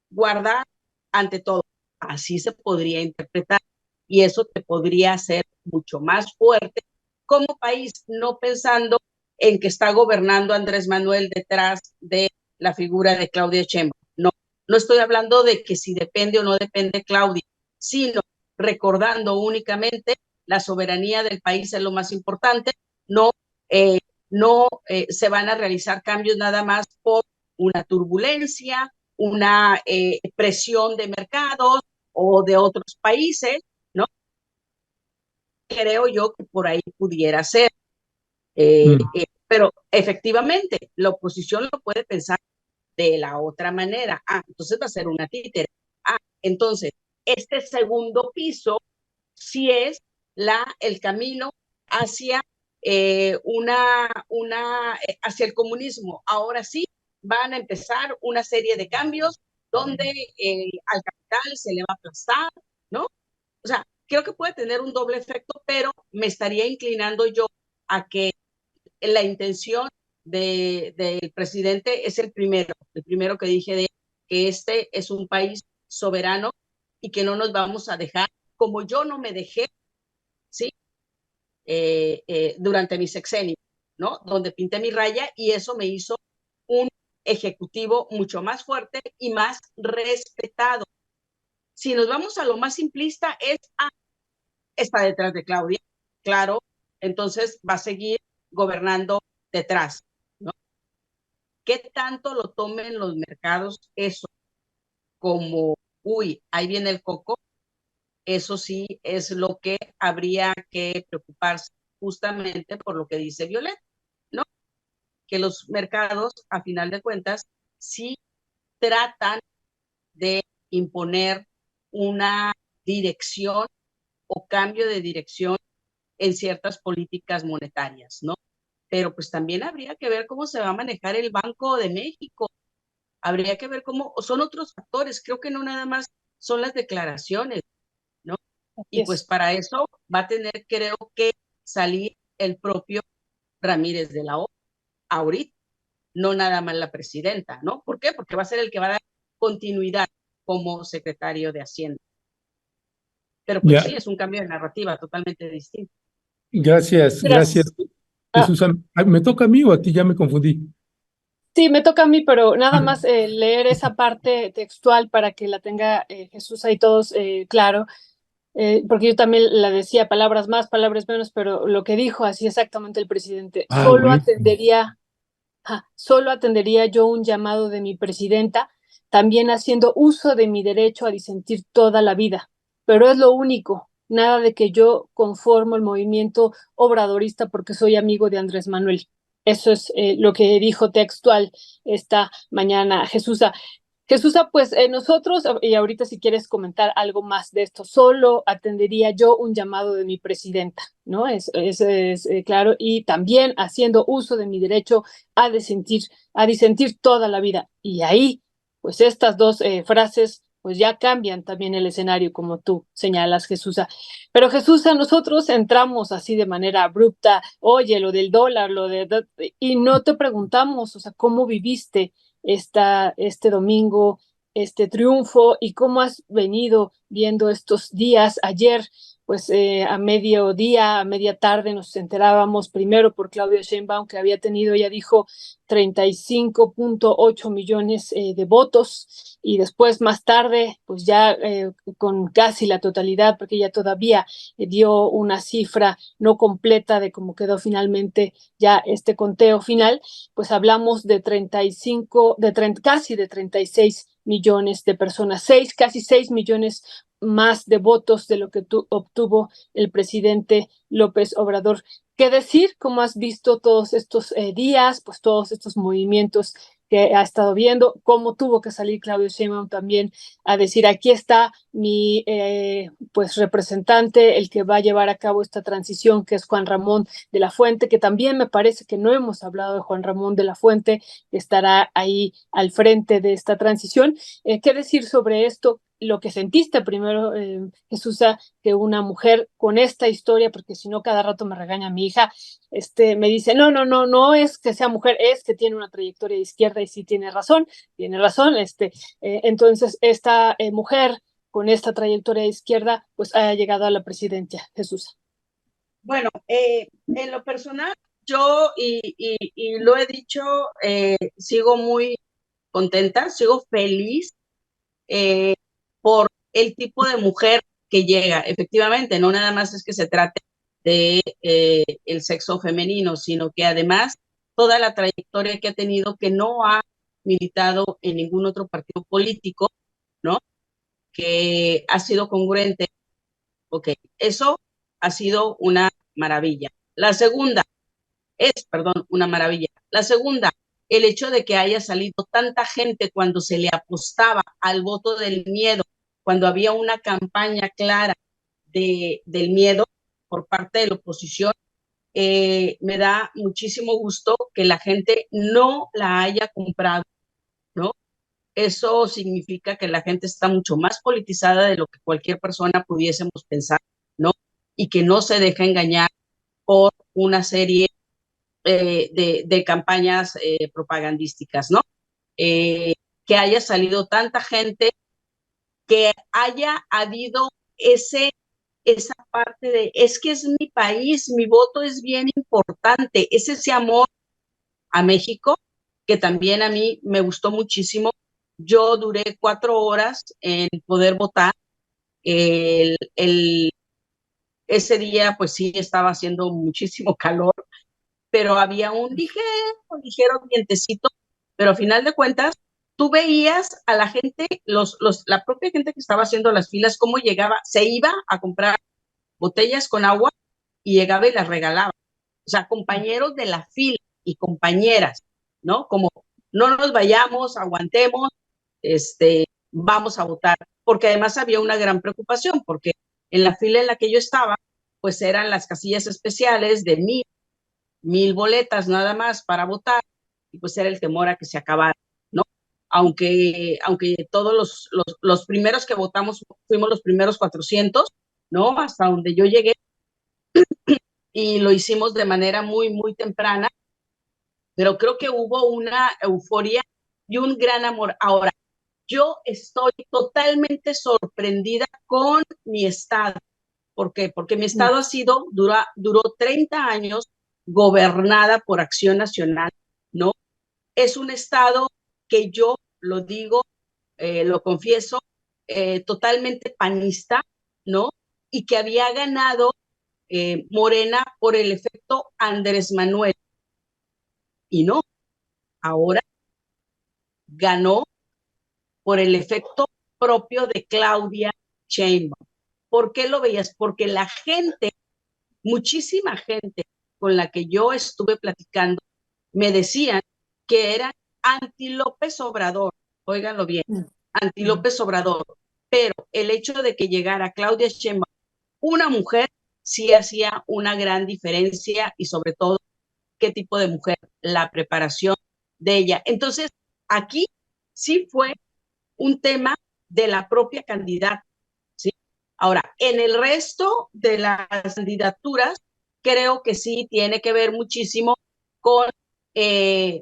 guardar ante todo. Así se podría interpretar y eso te podría hacer mucho más fuerte como país, no pensando en que está gobernando Andrés Manuel detrás de la figura de Claudia Sheinbaum. No, no estoy hablando de que si depende o no depende Claudia, sino recordando únicamente la soberanía del país es lo más importante, no, se van a realizar cambios nada más por una turbulencia, una presión de mercados o de otros países, ¿no? Creo yo que por ahí pudiera ser. Mm. Pero efectivamente, la oposición lo puede pensar de la otra manera. Entonces va a ser una títere. Entonces, este segundo piso sí es el camino hacia hacia el comunismo. Ahora sí van a empezar una serie de cambios donde al capital se le va a aplastar, ¿no? O sea, creo que puede tener un doble efecto, pero me estaría inclinando yo a que la intención del presidente es el primero que dije de que este es un país soberano y que no nos vamos a dejar, como yo no me dejé, ¿sí? Durante mi sexenio, ¿no? Donde pinté mi raya y eso me hizo un ejecutivo mucho más fuerte y más respetado. Si nos vamos a lo más simplista, es está detrás de Claudia, claro, entonces va a seguir gobernando detrás, ¿no? ¿Qué tanto lo tomen los mercados eso como, uy, ahí viene el coco? Eso sí es lo que habría que preocuparse justamente por lo que dice Violet, ¿no? Que los mercados, a final de cuentas, sí tratan de imponer una dirección o cambio de dirección en ciertas políticas monetarias, ¿no? Pero pues también habría que ver cómo se va a manejar el Banco de México, habría que ver cómo, son otros factores, creo que no nada más son las declaraciones, ¿no? Así Y pues es. para eso va a tener, creo que, salir el propio Ramírez de la O ahorita, no nada más la presidenta, ¿no? ¿Por qué? Porque va a ser el que va a dar continuidad como secretario de Hacienda. Pero pues Ya, sí, es un cambio de narrativa totalmente distinto. gracias, Gracias. gracias, Jesús. ¿Me toca a mí o a ti? Ya me confundí. Sí, me toca a mí, pero nada Ah, más leer esa parte textual para que la tenga Jesús ahí todos claro, porque yo también la decía, palabras más, palabras menos, pero lo que dijo así exactamente el presidente, buenísimo. solo atendería yo un llamado de mi presidenta, también haciendo uso de mi derecho a disentir toda la vida, pero es lo único, nada de que yo conformo el movimiento obradorista porque soy amigo de Andrés Manuel. Eso es lo que dijo textual esta mañana Jesús. Jesús, pues nosotros, y ahorita si quieres comentar algo más de esto, solo atendería yo un llamado de mi presidenta, ¿no? Es claro, y también haciendo uso de mi derecho a disentir toda la vida. Y ahí, pues estas dos frases, pues ya cambian también el escenario, como tú señalas, Jesús. Pero Jesús, nosotros entramos así de manera abrupta, oye, lo del dólar, y no te preguntamos, o sea, ¿cómo viviste este domingo, este triunfo y cómo has venido viendo estos días? Ayer, pues a mediodía, a media tarde nos enterábamos primero por Claudia Sheinbaum que había tenido, ella dijo, 35.8 millones de votos y después más tarde, pues ya con casi la totalidad, porque ella todavía dio una cifra no completa de cómo quedó finalmente ya este conteo final, pues hablamos de 35, casi de 36 millones de personas, casi 6 millones más de votos de lo que obtuvo el presidente López Obrador. ¿Qué decir? ¿Cómo has visto todos estos días, pues todos estos movimientos que ha estado viendo? ¿Cómo tuvo que salir Claudio Sheinbaum también a decir, aquí está mi pues representante, el que va a llevar a cabo esta transición, que es Juan Ramón de la Fuente, que también me parece que no hemos hablado de Juan Ramón de la Fuente, que estará ahí al frente de esta transición? ¿Qué decir sobre esto? Lo que sentiste primero, Jesús, que una mujer con esta historia, porque si no cada rato me regaña mi hija, me dice, no es que sea mujer, es que tiene una trayectoria de izquierda y sí tiene razón, entonces esta mujer con esta trayectoria de izquierda, pues haya llegado a la presidencia, Jesús. Bueno, en lo personal, yo, y lo he dicho, sigo muy contenta, sigo feliz eh, por el tipo de mujer que llega. Efectivamente, no nada más es que se trate de el sexo femenino, sino que además toda la trayectoria que ha tenido, que no ha militado en ningún otro partido político, ¿no? Que ha sido congruente. Ok, eso ha sido una maravilla. La segunda perdón, una maravilla. La segunda, el hecho de que haya salido tanta gente cuando se le apostaba al voto del miedo, cuando había una campaña clara del miedo por parte de la oposición, me da muchísimo gusto que la gente no la haya comprado, ¿no? Eso significa que la gente está mucho más politizada de lo que cualquier persona pudiésemos pensar, ¿no? Y que no se deja engañar por una serie de campañas propagandísticas, ¿no? Eh, que haya salido tanta gente, que haya habido esa parte de, es que es mi país, mi voto es bien importante, es ese amor a México, que también a mí me gustó muchísimo. Yo duré 4 horas en poder votar. El Ese día, pues sí, estaba haciendo muchísimo calor, pero había un ligero vientecito, pero a final de cuentas, tú veías a la gente, la propia gente que estaba haciendo las filas, cómo llegaba, se iba a comprar botellas con agua y llegaba y las regalaba. O sea, compañeros de la fila y compañeras, ¿no? Como no nos vayamos, aguantemos, vamos a votar, porque además había una gran preocupación, porque en la fila en la que yo estaba, pues eran las casillas especiales de 1,000 boletas nada más para votar, y pues era el temor a que se acabara, ¿no? Aunque todos los primeros que votamos fuimos los primeros 400, ¿no? Hasta donde yo llegué, y lo hicimos de manera muy, muy temprana, pero creo que hubo una euforia y un gran amor. Ahora, yo estoy totalmente sorprendida con mi estado. ¿Por qué? Porque mi estado duró 30 años gobernada por Acción Nacional, ¿no? Es un estado que yo lo digo, lo confieso, totalmente panista, ¿no? Y que había ganado Morena por el efecto Andrés Manuel. Y no, ahora ganó por el efecto propio de Claudia Sheinbaum. ¿Por qué lo veías? Porque la gente, muchísima gente con la que yo estuve platicando, me decían que eran anti López Obrador, óiganlo bien, anti López Obrador, pero el hecho de que llegara Claudia Sheinbaum, una mujer, sí hacía una gran diferencia, y sobre todo qué tipo de mujer, la preparación de ella. Entonces, aquí sí fue un tema de la propia candidata, ¿sí? Ahora, en el resto de las candidaturas, creo que sí tiene que ver muchísimo con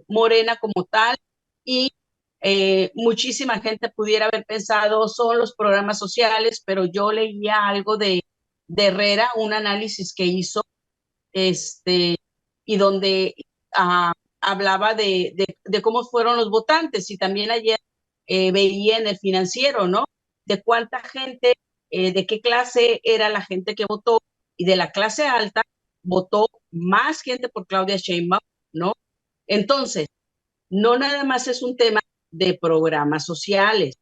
Morena como tal, y muchísima gente pudiera haber pensado son los programas sociales, pero yo leía algo de Herrera, un análisis que hizo, y donde ah, hablaba de cómo fueron los votantes, y también ayer veía en el Financiero, ¿no? De cuánta gente, de qué clase era la gente que votó, y de la clase alta votó más gente por Claudia Sheinbaum, ¿no? Entonces, no nada más es un tema de programas sociales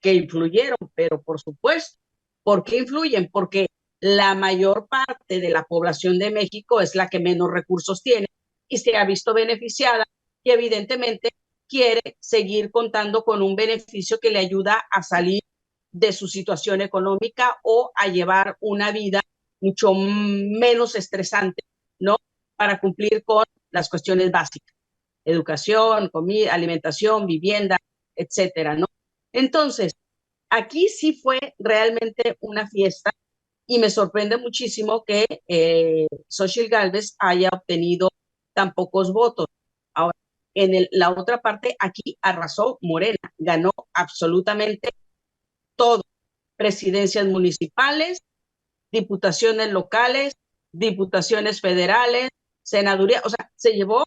que influyeron, pero por supuesto, ¿por qué influyen? Porque la mayor parte de la población de México es la que menos recursos tiene y se ha visto beneficiada, y evidentemente quiere seguir contando con un beneficio que le ayuda a salir de su situación económica o a llevar una vida mucho menos estresante, ¿no? Para cumplir con las cuestiones básicas: educación, comida, alimentación, vivienda, etcétera, ¿no? Entonces, aquí sí fue realmente una fiesta, y me sorprende muchísimo que Xochitl Gálvez haya obtenido tan pocos votos. Ahora, la otra parte, aquí arrasó Morena, ganó absolutamente todo: presidencias municipales, diputaciones locales, diputaciones federales, senaduría, o sea, se llevó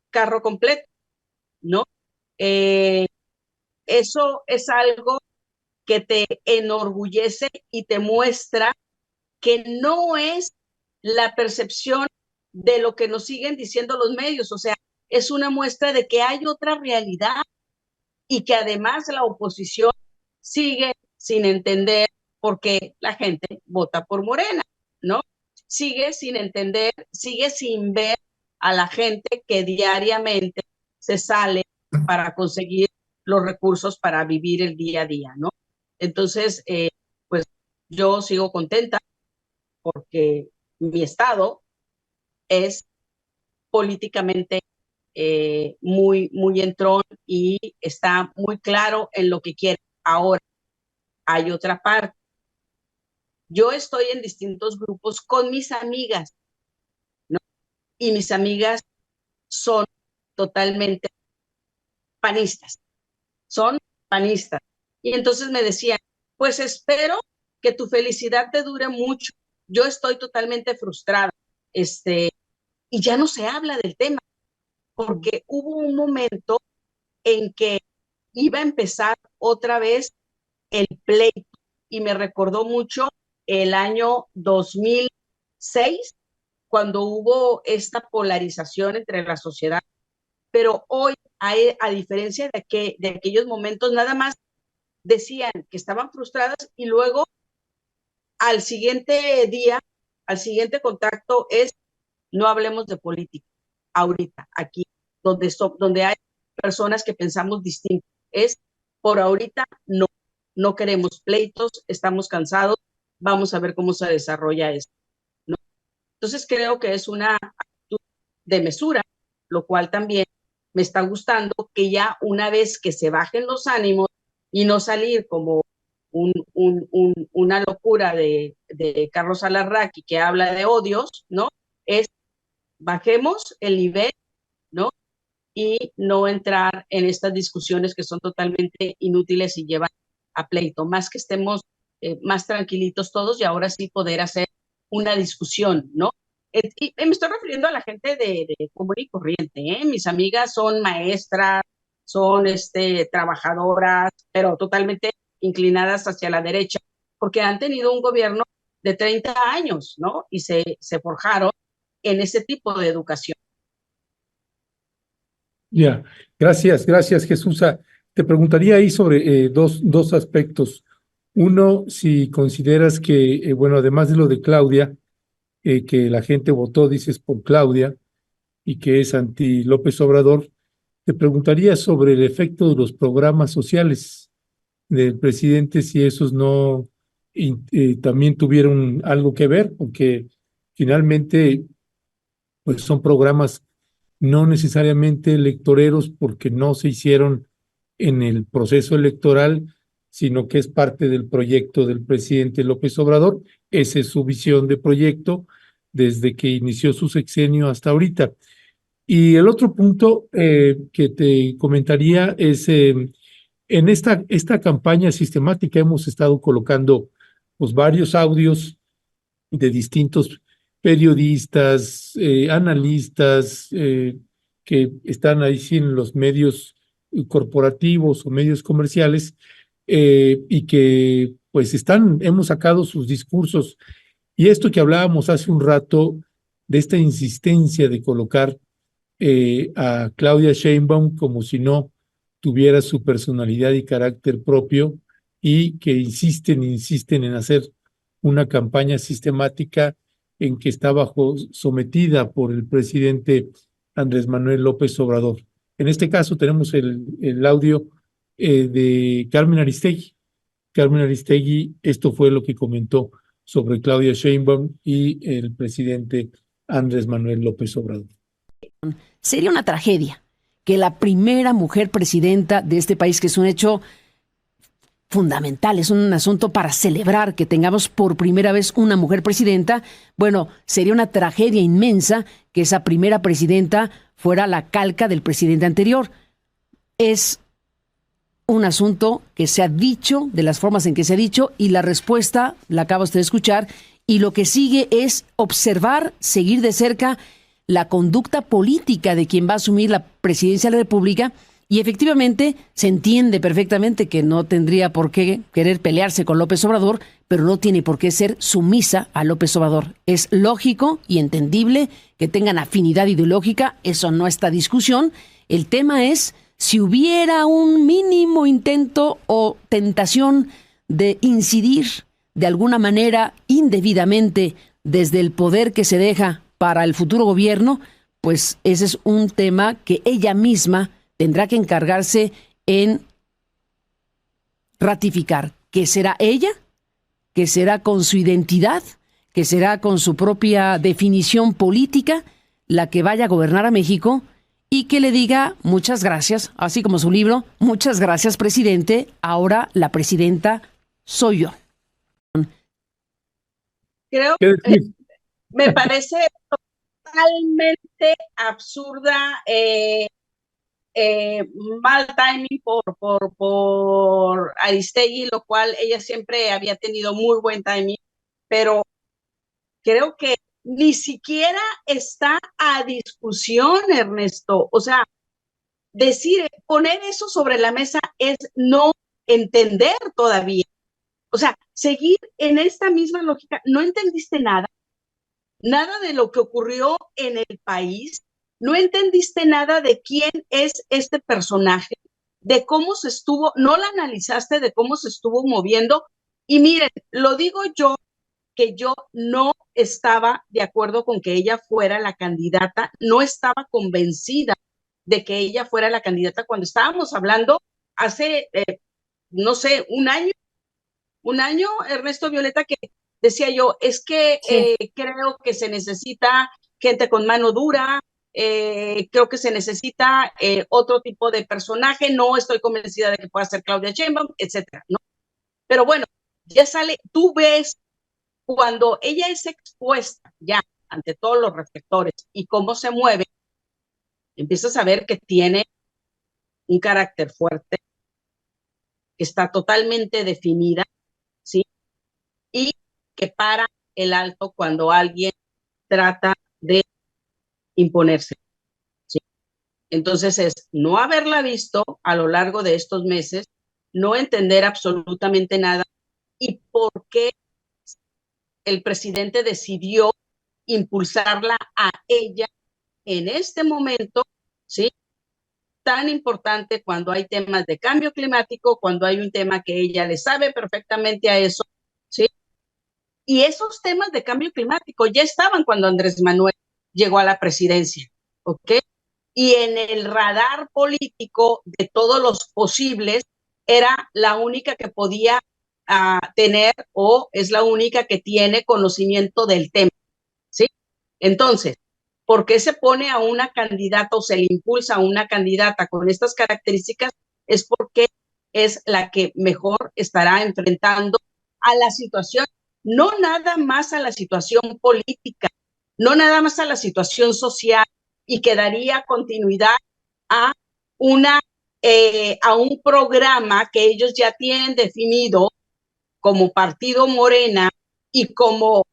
carro completo, ¿no? Eh, Eso es algo que te enorgullece y te muestra que no es la percepción de lo que nos siguen diciendo los medios. O sea, es una muestra de que hay otra realidad, y que además la oposición sigue sin entender por qué la gente vota por Morena, ¿no? Sigue sin entender, sigue sin ver a la gente que diariamente se sale para conseguir los recursos para vivir el día a día, ¿no? Entonces, pues yo sigo contenta porque mi estado es políticamente muy, muy entrón, y está muy claro en lo que quiere. Ahora, hay otra parte. Yo estoy en distintos grupos con mis amigas, ¿no? Y mis amigas son totalmente panistas, son panistas. Y entonces me decían, pues espero que tu felicidad te dure mucho. Yo estoy totalmente frustrada. Y ya no se habla del tema, porque hubo un momento en que iba a empezar otra vez el pleito, y me recordó mucho el año 2006, cuando hubo esta polarización entre la sociedad, pero hoy, a diferencia de aquellos momentos, nada más decían que estaban frustradas y luego al siguiente día, al siguiente contacto es no hablemos de política ahorita, aquí, donde hay personas que pensamos distinto. Es por ahorita no queremos pleitos, estamos cansados, vamos a ver cómo se desarrolla esto, ¿no? Entonces creo que es una actitud de mesura, lo cual también me está gustando, que ya una vez que se bajen los ánimos y no salir como una locura de Carlos Alarraqui que habla de odios, ¿no? Es bajemos el nivel, ¿no? Y no entrar en estas discusiones que son totalmente inútiles y llevan a pleito, más que estemos más tranquilitos todos y ahora sí poder hacer una discusión, ¿no? Y me estoy refiriendo a la gente de común y corriente, ¿eh? Mis amigas son maestras, son trabajadoras, pero totalmente inclinadas hacia la derecha, porque han tenido un gobierno de 30 años, ¿no? Y se forjaron en ese tipo de educación. Ya, gracias, Jesús. Te preguntaría ahí sobre dos aspectos. Uno, si consideras que, bueno, además de lo de Claudia, que la gente votó, dices, por Claudia y que es anti López Obrador, te preguntaría sobre el efecto de los programas sociales del presidente, si esos no también tuvieron algo que ver, porque finalmente pues son programas no necesariamente electoreros porque no se hicieron en el proceso electoral, sino que es parte del proyecto del presidente López Obrador. Esa es su visión de proyecto desde que inició su sexenio hasta ahorita. Y el otro punto que te comentaría es, en esta campaña sistemática hemos estado colocando pues, varios audios de distintos periodistas, analistas que están ahí sí en los medios corporativos o medios comerciales y que pues hemos sacado sus discursos. Y esto que hablábamos hace un rato de esta insistencia de colocar a Claudia Sheinbaum como si no tuviera su personalidad y carácter propio y que insisten en hacer una campaña sistemática en que está sometida por el presidente Andrés Manuel López Obrador. En este caso tenemos el audio de Carmen Aristegui. Carmen Aristegui, esto fue lo que comentó sobre Claudia Sheinbaum y el presidente Andrés Manuel López Obrador. Sería una tragedia que la primera mujer presidenta de este país, que es un hecho fundamental, es un asunto para celebrar que tengamos por primera vez una mujer presidenta. Bueno, sería una tragedia inmensa que esa primera presidenta fuera la calca del presidente anterior. Es un asunto que se ha dicho, de las formas en que se ha dicho, y la respuesta la acaba usted de escuchar, y lo que sigue es observar, seguir de cerca la conducta política de quien va a asumir la presidencia de la República, y efectivamente se entiende perfectamente que no tendría por qué querer pelearse con López Obrador, pero no tiene por qué ser sumisa a López Obrador. Es lógico y entendible que tengan afinidad ideológica, eso no está discusión. El tema es si hubiera un mínimo intento o tentación de incidir de alguna manera indebidamente desde el poder que se deja para el futuro gobierno, pues ese es un tema que ella misma tendrá que encargarse en ratificar, que será ella, que será con su identidad, que será con su propia definición política la que vaya a gobernar a México y que le diga muchas gracias, así como su libro, muchas gracias, presidente, ahora la presidenta soy yo. Creo ¿Qué que decir? me parece totalmente absurda, mal timing por Aristegui, lo cual ella siempre había tenido muy buen timing, pero creo que ni siquiera está a discusión, Ernesto. O sea, poner eso sobre la mesa es no entender todavía. O O sea, seguir en esta misma lógica, no entendiste nada, nada de lo que ocurrió en el país, no entendiste nada de quién es este personaje, de cómo se estuvo, no la analizaste de cómo se estuvo moviendo. Y miren, lo digo yo, que yo no estaba de acuerdo con que ella fuera la candidata, no estaba convencida de que ella fuera la candidata cuando estábamos hablando hace, no sé, un año, Ernesto, Violeta, que decía yo, es que Sí. creo que se necesita gente con mano dura, creo que se necesita otro tipo de personaje, no estoy convencida de que pueda ser Claudia Sheinbaum, etcétera, ¿no? Pero bueno, ya sale, tú ves cuando ella es expuesta ya ante todos los reflectores y cómo se mueve, empiezas a ver que tiene un carácter fuerte, que está totalmente definida, ¿sí? Y que para el alto cuando alguien trata de imponerse, ¿sí? Entonces es no haberla visto a lo largo de estos meses, no entender absolutamente nada y por qué el presidente decidió impulsarla a ella en este momento, ¿sí? Tan importante cuando hay temas de cambio climático, cuando hay un tema que ella le sabe perfectamente a eso, ¿sí? Y esos temas de cambio climático ya estaban cuando Andrés Manuel llegó a la presidencia, ¿ok? Y en el radar político de todos los posibles, era la única que podía tener o es la única que tiene conocimiento del tema, ¿sí? Entonces, ¿por qué se pone a una candidata o se le impulsa a una candidata con estas características? Es porque es la que mejor estará enfrentando a la situación, no nada más a la situación política, no nada más a la situación social, y que daría continuidad a una a un programa que ellos ya tienen definido como Partido Morena y como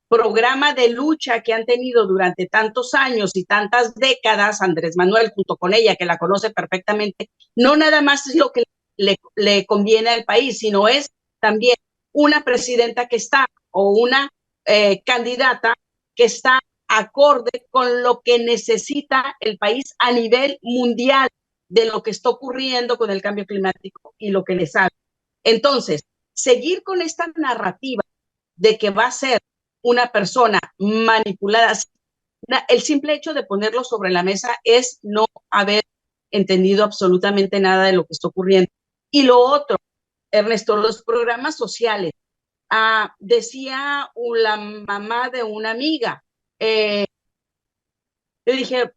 programa de lucha que han tenido durante tantos años y tantas décadas, Andrés Manuel junto con ella, que la conoce perfectamente, no nada más es lo que le conviene al país, sino es también una presidenta que está o una candidata que está acorde con lo que necesita el país a nivel mundial de lo que está ocurriendo con el cambio climático y lo que le sabe. Entonces, seguir con esta narrativa de que va a ser una persona manipulada, el simple hecho de ponerlo sobre la mesa es no haber entendido absolutamente nada de lo que está ocurriendo. Y lo otro, Ernesto, los programas sociales. Decía la mamá de una amiga, yo dije,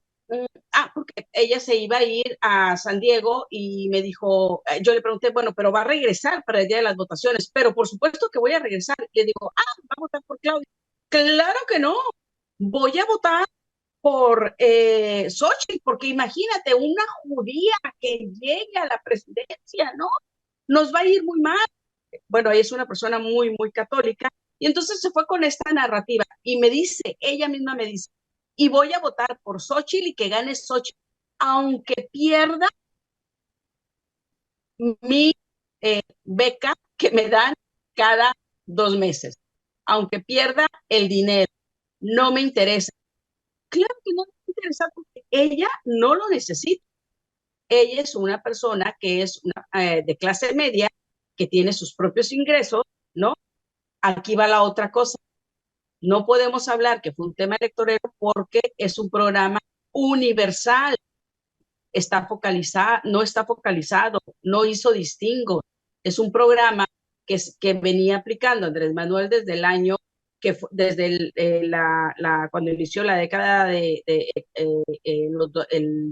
porque ella se iba a ir a San Diego y me dijo, yo le pregunté, bueno, pero va a regresar para el día de las votaciones, pero por supuesto que voy a regresar. Le digo, va a votar por Claudia. Claro que no, voy a votar por Xochitl, porque imagínate, una judía que llegue a la presidencia, ¿no? Nos va a ir muy mal. Bueno, ella es una persona muy, muy católica, y entonces se fue con esta narrativa, y me dice, ella misma me dice, y voy a votar por Xochitl y que gane Xochitl, aunque pierda mi beca que me dan cada 2 meses, aunque pierda el dinero, no me interesa. Claro que no me interesa porque ella no lo necesita. Ella es una persona que es de clase media, que tiene sus propios ingresos, ¿no? Aquí va la otra cosa. No podemos hablar que fue un tema electoral porque es un programa universal. Está focalizado, no está focalizado, no hizo distingo. Es un programa que venía aplicando Andrés Manuel desde el año desde cuando inició la década el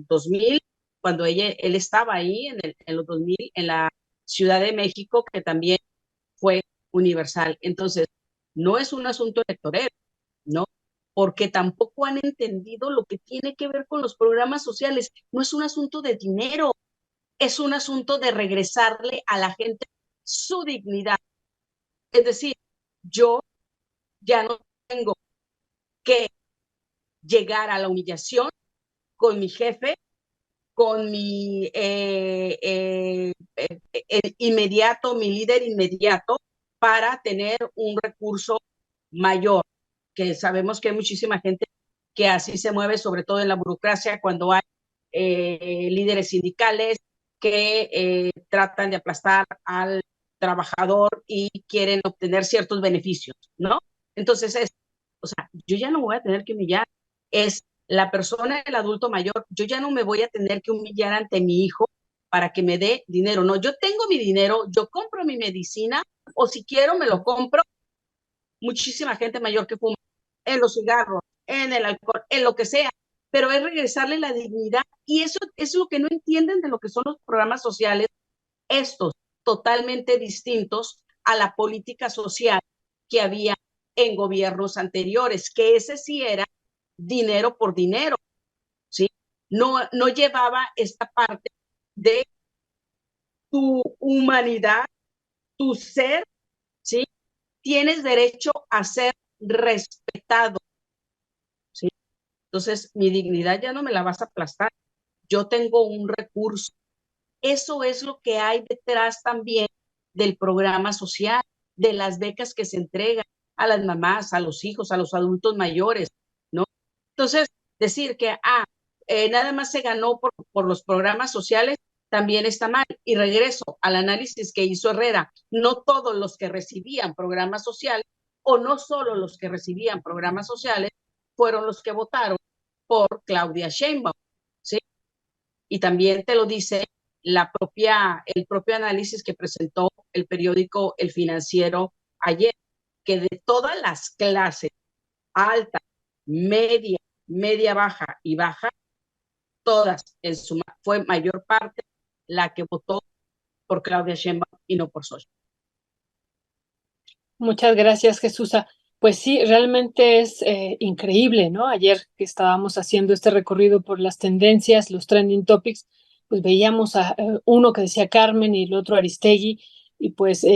2000, cuando él estaba ahí en los 2000 en la Ciudad de México, que también fue universal. Entonces, no es un asunto electoral, ¿no? Porque tampoco han entendido lo que tiene que ver con los programas sociales. No es un asunto de dinero, es un asunto de regresarle a la gente su dignidad. Es decir, yo ya no tengo que llegar a la humillación con mi jefe, con mi inmediato, mi líder inmediato, para tener un recurso mayor, que sabemos que hay muchísima gente que así se mueve, sobre todo en la burocracia, cuando hay líderes sindicales que tratan de aplastar al trabajador y quieren obtener ciertos beneficios, ¿no? Entonces o sea, yo ya no voy a tener que humillar, es la persona, el adulto mayor, yo ya no me voy a tener que humillar ante mi hijo para que me dé dinero, no, yo tengo mi dinero, yo compro mi medicina, o si quiero me lo compro. Muchísima gente mayor que fuma en los cigarros, en el alcohol, en lo que sea, pero es regresarle la dignidad, y eso es lo que no entienden de lo que son los programas sociales, estos totalmente distintos a la política social que había en gobiernos anteriores, que ese sí era dinero por dinero, ¿sí? No llevaba esta parte de tu humanidad, tu ser, ¿sí? Tienes derecho a ser respetado, ¿sí? Entonces, mi dignidad ya no me la vas a aplastar. Yo tengo un recurso. Eso es lo que hay detrás también del programa social, de las becas que se entregan a las mamás, a los hijos, a los adultos mayores, ¿no? Entonces, decir que nada más se ganó por los programas sociales también está mal. Y regreso al análisis que hizo Herrera. No todos los que recibían programas sociales, o no solo los que recibían programas sociales, fueron los que votaron por Claudia Sheinbaum, ¿sí? Y también te lo dice el propio análisis que presentó el periódico El Financiero ayer, que de todas las clases, alta, media, media baja y baja, todas fue mayor parte la que votó por Claudia Sheinbaum y no por Xochitl. Muchas gracias, Jesús. Pues sí, realmente es increíble, ¿no? Ayer que estábamos haciendo este recorrido por las tendencias, los trending topics, pues veíamos a uno que decía Carmen y el otro Aristegui, y pues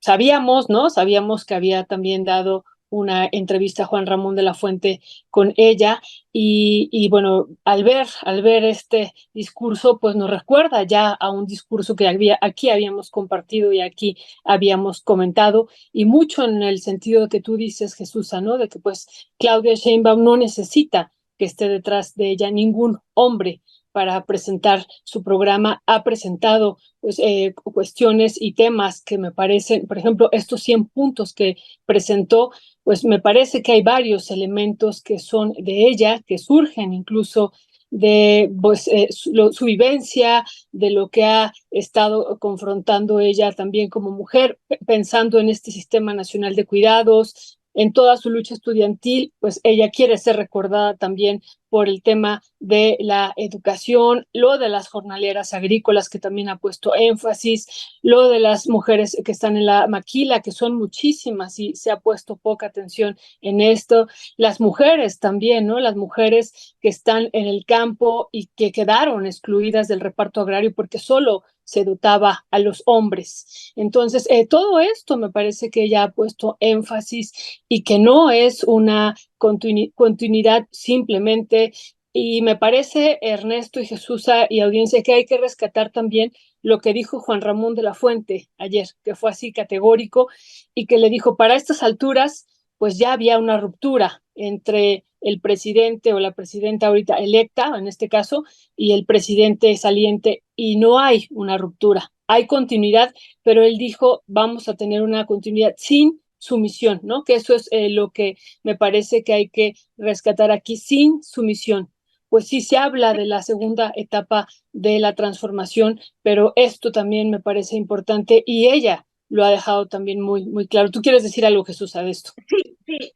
sabíamos, ¿no? Sabíamos que había también dado una entrevista a Juan Ramón de la Fuente con ella, y bueno, al ver este discurso, pues nos recuerda ya a un discurso que aquí habíamos compartido y aquí habíamos comentado, y mucho en el sentido que tú dices, Jesús, ¿no? De que pues Claudia Sheinbaum no necesita que esté detrás de ella ningún hombre para presentar su programa. Ha presentado pues, cuestiones y temas que me parecen, por ejemplo, estos 100 puntos que presentó, pues me parece que hay varios elementos que son de ella, que surgen incluso de pues, su vivencia, de lo que ha estado confrontando ella también como mujer, pensando en este Sistema Nacional de Cuidados, en toda su lucha estudiantil, pues ella quiere ser recordada también por el tema de la educación, lo de las jornaleras agrícolas, que también ha puesto énfasis, lo de las mujeres que están en la maquila, que son muchísimas y se ha puesto poca atención en esto, las mujeres también, ¿no? Las mujeres que están en el campo y que quedaron excluidas del reparto agrario porque solo se dotaba a los hombres. Entonces, todo esto me parece que ella ha puesto énfasis y que no es una continuidad simplemente. Y me parece, Ernesto y Jesús y audiencia, que hay que rescatar también lo que dijo Juan Ramón de la Fuente ayer, que fue así categórico y que le dijo, para estas alturas, pues ya había una ruptura entre el presidente o la presidenta ahorita electa, en este caso, y el presidente saliente, y no hay una ruptura, hay continuidad, pero él dijo, vamos a tener una continuidad sin sumisión, ¿no? Que eso es lo que me parece que hay que rescatar aquí, sin sumisión. Pues sí se habla de la segunda etapa de la transformación, pero esto también me parece importante y ella lo ha dejado también muy, muy claro. ¿Tú quieres decir algo, Jesús, de esto? Sí,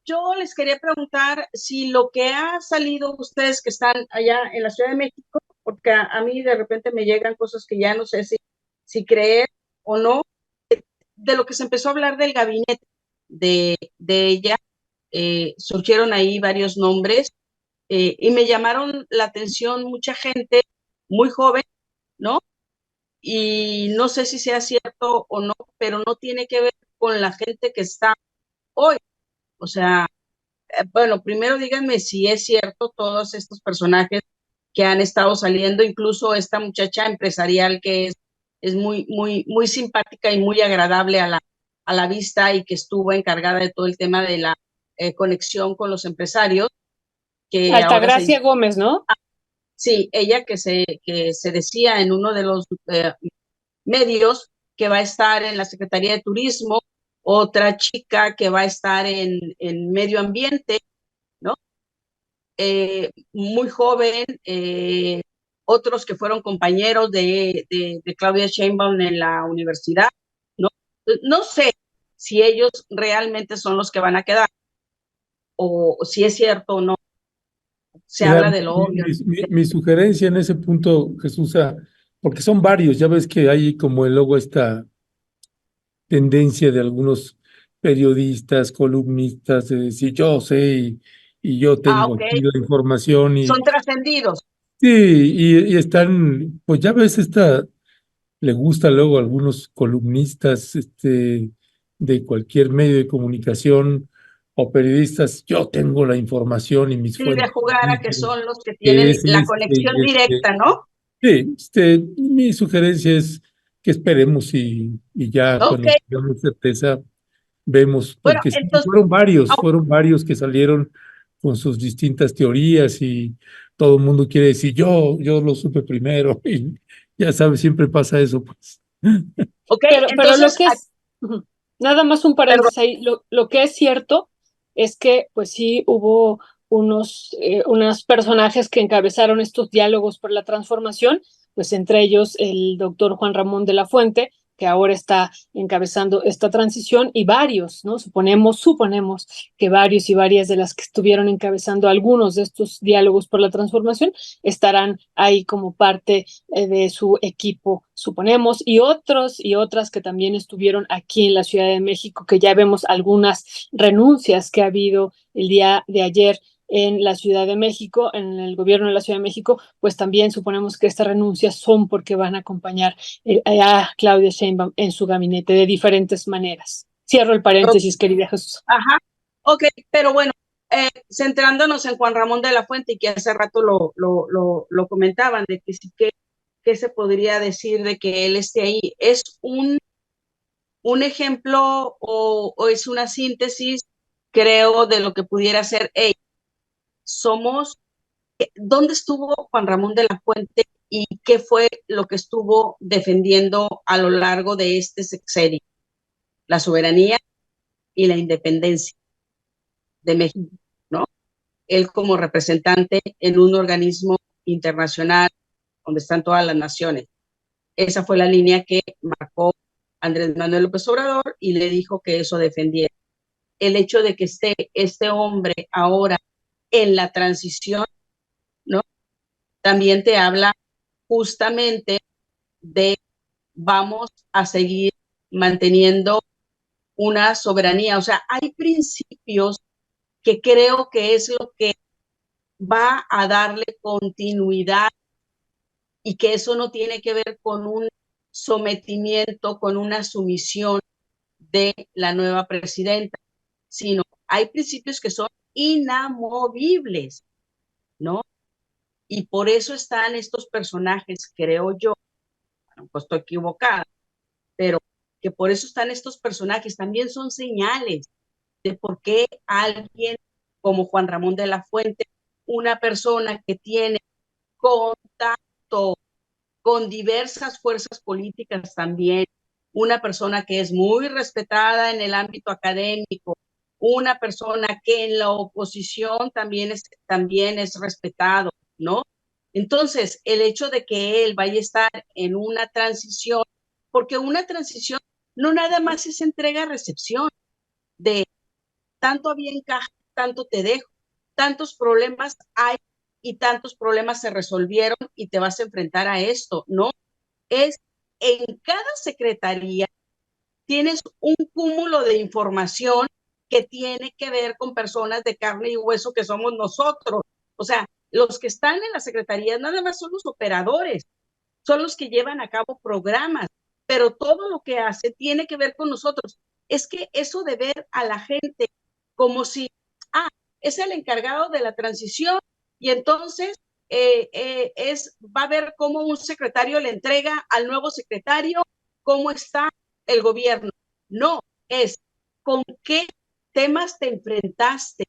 yo les quería preguntar si lo que ha salido ustedes que están allá en la Ciudad de México, porque a mí de repente me llegan cosas que ya no sé si creer o no, de lo que se empezó a hablar del gabinete de ella, surgieron ahí varios nombres y me llamaron la atención mucha gente muy joven, ¿no? Y no sé si sea cierto o no, pero no tiene que ver con la gente que está hoy. O sea, bueno, primero díganme si es cierto todos estos personajes que han estado saliendo, incluso esta muchacha empresarial que es es muy simpática y muy agradable a la vista, y que estuvo encargada de todo el tema de la conexión con los empresarios, que ahora se Altagracia hizo. Gómez, ¿no? Sí, ella que se decía en uno de los medios que va a estar en la Secretaría de Turismo, otra chica que va a estar en medio ambiente, ¿no? Muy joven, otros que fueron compañeros de Claudia Sheinbaum en la universidad, ¿no? No sé si ellos realmente son los que van a quedar, o si es cierto o no. Se Mira, habla del obvio. mi sugerencia en ese punto, Jesús, porque son varios, ya ves que hay como el luego esta tendencia de algunos periodistas, columnistas, de decir yo sé y yo tengo Ok, aquí la información son trascendidos. sí, y están, pues ya ves le gusta luego a algunos columnistas de cualquier medio de comunicación o periodistas, yo tengo la información y mis Sí, de fuentes jugar a que dicen son los que que tienen es la conexión directa, ¿no? sí, mi sugerencia es que esperemos y ya Ok, cuando tengamos certeza vemos, bueno, porque sí, entonces, fueron varios que salieron con sus distintas teorías y todo el mundo quiere decir, yo lo supe primero y ya sabes, siempre pasa eso, pues. ok, Pero lo entonces, que es, ujú, nada más un perdón, paréntesis ahí, lo que es cierto es que pues sí hubo unos personajes que encabezaron estos diálogos por la transformación, pues entre ellos el doctor Juan Ramón de la Fuente, que ahora está encabezando esta transición, y varios, ¿no? Suponemos que varios y varias de las que estuvieron encabezando algunos de estos diálogos por la transformación estarán ahí como parte de su equipo, suponemos, y otros y otras que también estuvieron aquí en la Ciudad de México, que ya vemos algunas renuncias que ha habido el día de ayer en la Ciudad de México, en el gobierno de la Ciudad de México, pues también suponemos que estas renuncias son porque van a acompañar a Claudia Sheinbaum en su gabinete de diferentes maneras. Cierro el paréntesis, querida Jesús. ajá, ok, pero bueno, centrándonos en Juan Ramón de la Fuente, y que hace rato lo comentaban, de que sí que se podría decir de que él esté ahí, es un ejemplo o es una síntesis, creo, de lo que pudiera ser, hey, somos, ¿dónde estuvo Juan Ramón de la Fuente y qué fue lo que estuvo defendiendo a lo largo de este sexenio? La soberanía y la independencia de México, ¿no? Él como representante en un organismo internacional donde están todas las naciones. Esa fue la línea que marcó Andrés Manuel López Obrador y le dijo que eso defendiera. El hecho de que esté este hombre ahora en la transición, ¿no? También te habla justamente de vamos a seguir manteniendo una soberanía. O sea, hay principios que creo que es lo que va a darle continuidad, y que eso no tiene que ver con un sometimiento, con una sumisión de la nueva presidenta, sino hay principios que son inamovibles, ¿no? Y por eso están estos personajes, creo yo, bueno, pues estoy equivocada, pero que por eso están estos personajes, también son señales de por qué alguien como Juan Ramón de la Fuente, una persona que tiene contacto con diversas fuerzas políticas también, una persona que es muy respetada en el ámbito académico, una persona que en la oposición también es respetado, ¿no? Entonces, el hecho de que él vaya a estar en una transición, porque una transición no nada más es entrega-recepción, de tanto había encaja, tanto te dejo, tantos problemas hay y tantos problemas se resolvieron y te vas a enfrentar a esto, ¿no? Es en cada secretaría tienes un cúmulo de información que tiene que ver con personas de carne y hueso que somos nosotros. O sea, los que están en la secretaría nada más son los operadores, son los que llevan a cabo programas, pero todo lo que hace tiene que ver con nosotros. Es que eso de ver a la gente como si, es el encargado de la transición y entonces va a ver cómo un secretario le entrega al nuevo secretario cómo está el gobierno. No, es con qué temas te enfrentaste,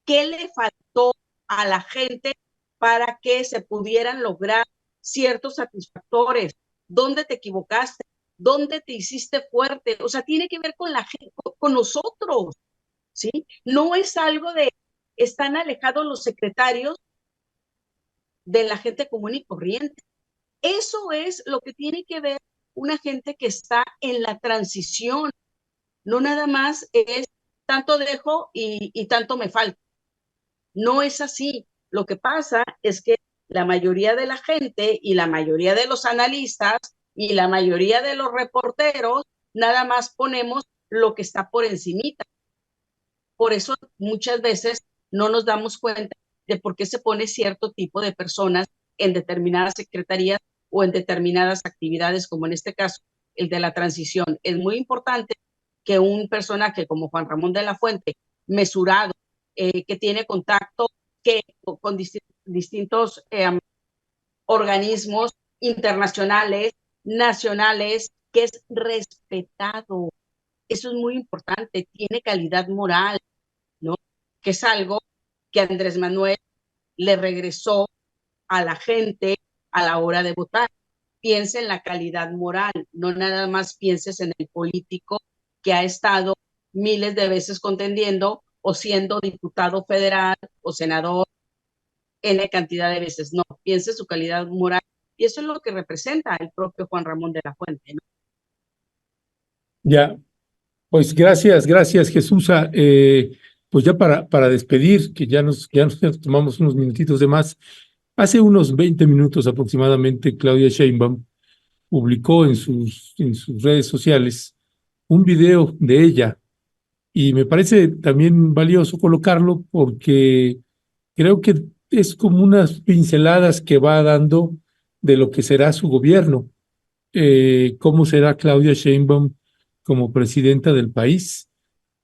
qué le faltó a la gente para que se pudieran lograr ciertos satisfactores, dónde te equivocaste, dónde te hiciste fuerte. O sea, tiene que ver con la gente, con nosotros, ¿sí? No es algo de, están alejados los secretarios de la gente común y corriente. Eso es lo que tiene que ver una gente que está en la transición. No nada más es tanto dejo y tanto me falta. No es así. Lo que pasa es que la mayoría de la gente y la mayoría de los analistas y la mayoría de los reporteros nada más ponemos lo que está por encimita. Por eso muchas veces no nos damos cuenta de por qué se pone cierto tipo de personas en determinadas secretarías o en determinadas actividades, como en este caso, el de la transición. Es muy importante que un personaje como Juan Ramón de la Fuente, mesurado, que tiene contacto con distintos organismos internacionales, nacionales, que es respetado. Eso es muy importante, tiene calidad moral, ¿no? Que es algo que Andrés Manuel le regresó a la gente a la hora de votar. Piense en la calidad moral, no nada más pienses en el político que ha estado miles de veces contendiendo o siendo diputado federal o senador N cantidad de veces. No, piense su calidad moral. Y eso es lo que representa el propio Juan Ramón de la Fuente, ¿no? Ya, pues gracias, Jesús. Pues ya para despedir, que ya nos tomamos unos minutitos de más. Hace unos 20 minutos aproximadamente, Claudia Sheinbaum publicó en sus redes sociales un video de ella y me parece también valioso colocarlo porque creo que es como unas pinceladas que va dando de lo que será su gobierno, cómo será Claudia Sheinbaum como presidenta del país.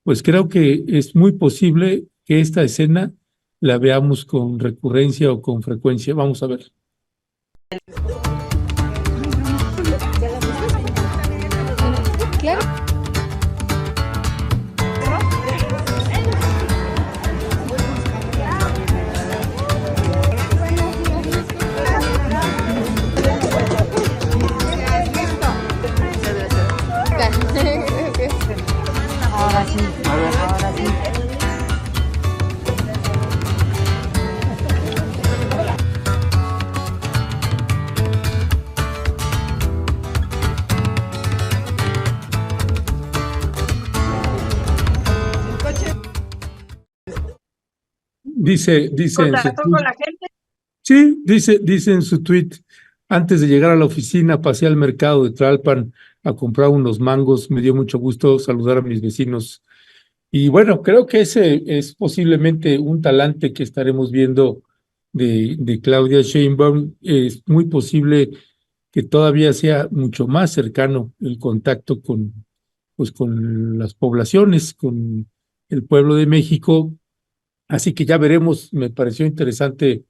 Pues creo que es muy posible que esta escena la veamos con recurrencia o con frecuencia. Vamos a ver. Dice en su Contacto con tweet, la gente. sí, dice en su tweet, antes de llegar a la oficina pasé al mercado de Tlalpan a comprar unos mangos, me dio mucho gusto saludar a mis vecinos. Y bueno, creo que ese es posiblemente un talante que estaremos viendo de Claudia Sheinbaum. Es muy posible que todavía sea mucho más cercano el contacto pues, con las poblaciones, con el pueblo de México. Así que ya veremos, me pareció interesante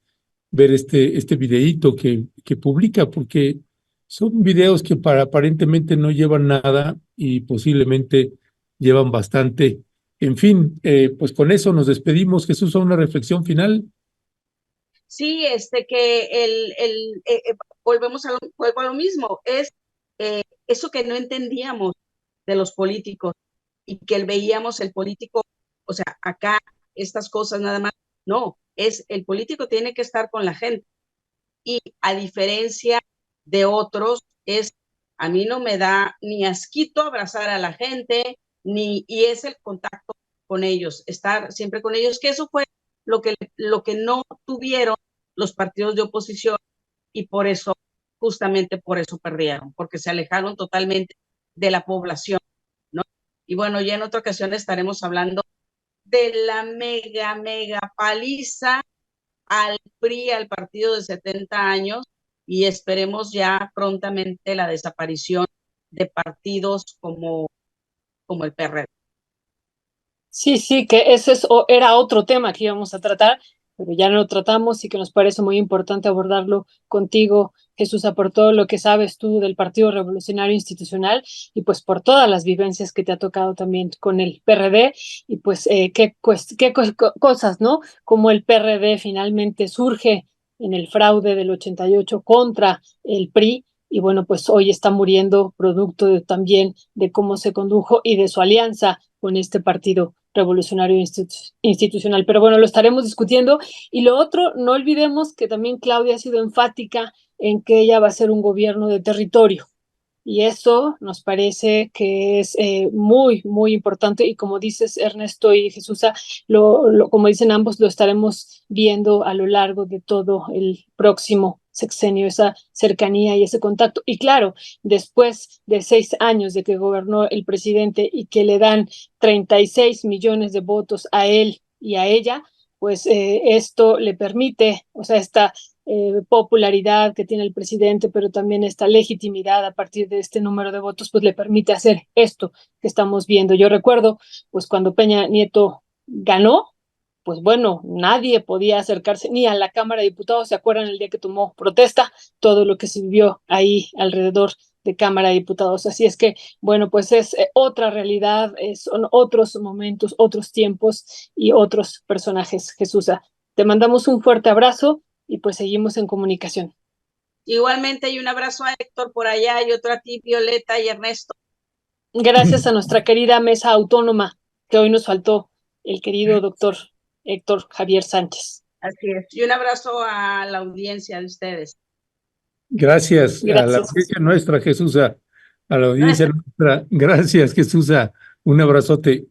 ver este videíto que publica, porque son videos que aparentemente no llevan nada y posiblemente llevan bastante. En fin, pues con eso nos despedimos. Jesús, a una reflexión final. Sí, vuelvo a lo mismo, es eso que no entendíamos de los políticos y que veíamos el político, o sea, acá estas cosas nada más, no, es el político tiene que estar con la gente y a diferencia de otros, a mí no me da ni asquito abrazar a la gente, y es el contacto con ellos, estar siempre con ellos, que eso fue lo que no tuvieron los partidos de oposición y por eso, justamente por eso perdieron, porque se alejaron totalmente de la población, ¿no? Y bueno, ya en otra ocasión estaremos hablando de la mega paliza al PRI, al partido de 70 años, y esperemos ya prontamente la desaparición de partidos como el PRD. Sí, que era otro tema que íbamos a tratar, pero ya no lo tratamos y que nos parece muy importante abordarlo contigo, Jesús, por todo lo que sabes tú del Partido Revolucionario Institucional y pues por todas las vivencias que te ha tocado también con el PRD y pues cosas, ¿no? Como el PRD finalmente surge en el fraude del 88 contra el PRI y bueno, pues hoy está muriendo producto también de cómo se condujo y de su alianza con este Partido Revolucionario Institucional. Pero bueno, lo estaremos discutiendo. Y lo otro, no olvidemos que también Claudia ha sido enfática en que ella va a ser un gobierno de territorio. Y eso nos parece que es muy, muy importante. Y como dices, Ernesto y Jesús, como dicen ambos, lo estaremos viendo a lo largo de todo el próximo sexenio, esa cercanía y ese contacto. Y claro, después de 6 años de que gobernó el presidente y que le dan 36 millones de votos a él y a ella, pues esto le permite, o sea, esta popularidad que tiene el presidente, pero también esta legitimidad a partir de este número de votos, pues le permite hacer esto que estamos viendo. Yo recuerdo, pues cuando Peña Nieto ganó, pues bueno, nadie podía acercarse ni a la Cámara de Diputados. ¿Se acuerdan el día que tomó protesta? Todo lo que se vivió ahí alrededor de Cámara de Diputados. Así es que, bueno, pues es otra realidad, son otros momentos, otros tiempos y otros personajes, Jesús. Te mandamos un fuerte abrazo y pues seguimos en comunicación. Igualmente, y un abrazo a Héctor por allá y otro a ti, Violeta y Ernesto. Gracias a nuestra querida mesa autónoma, que hoy nos faltó el querido doctor Héctor Javier Sánchez. Así es. Y un abrazo a la audiencia de ustedes. Gracias a la Gracias. audiencia nuestra, Jesús, a la audiencia nuestra. Gracias, Jesús, un abrazote.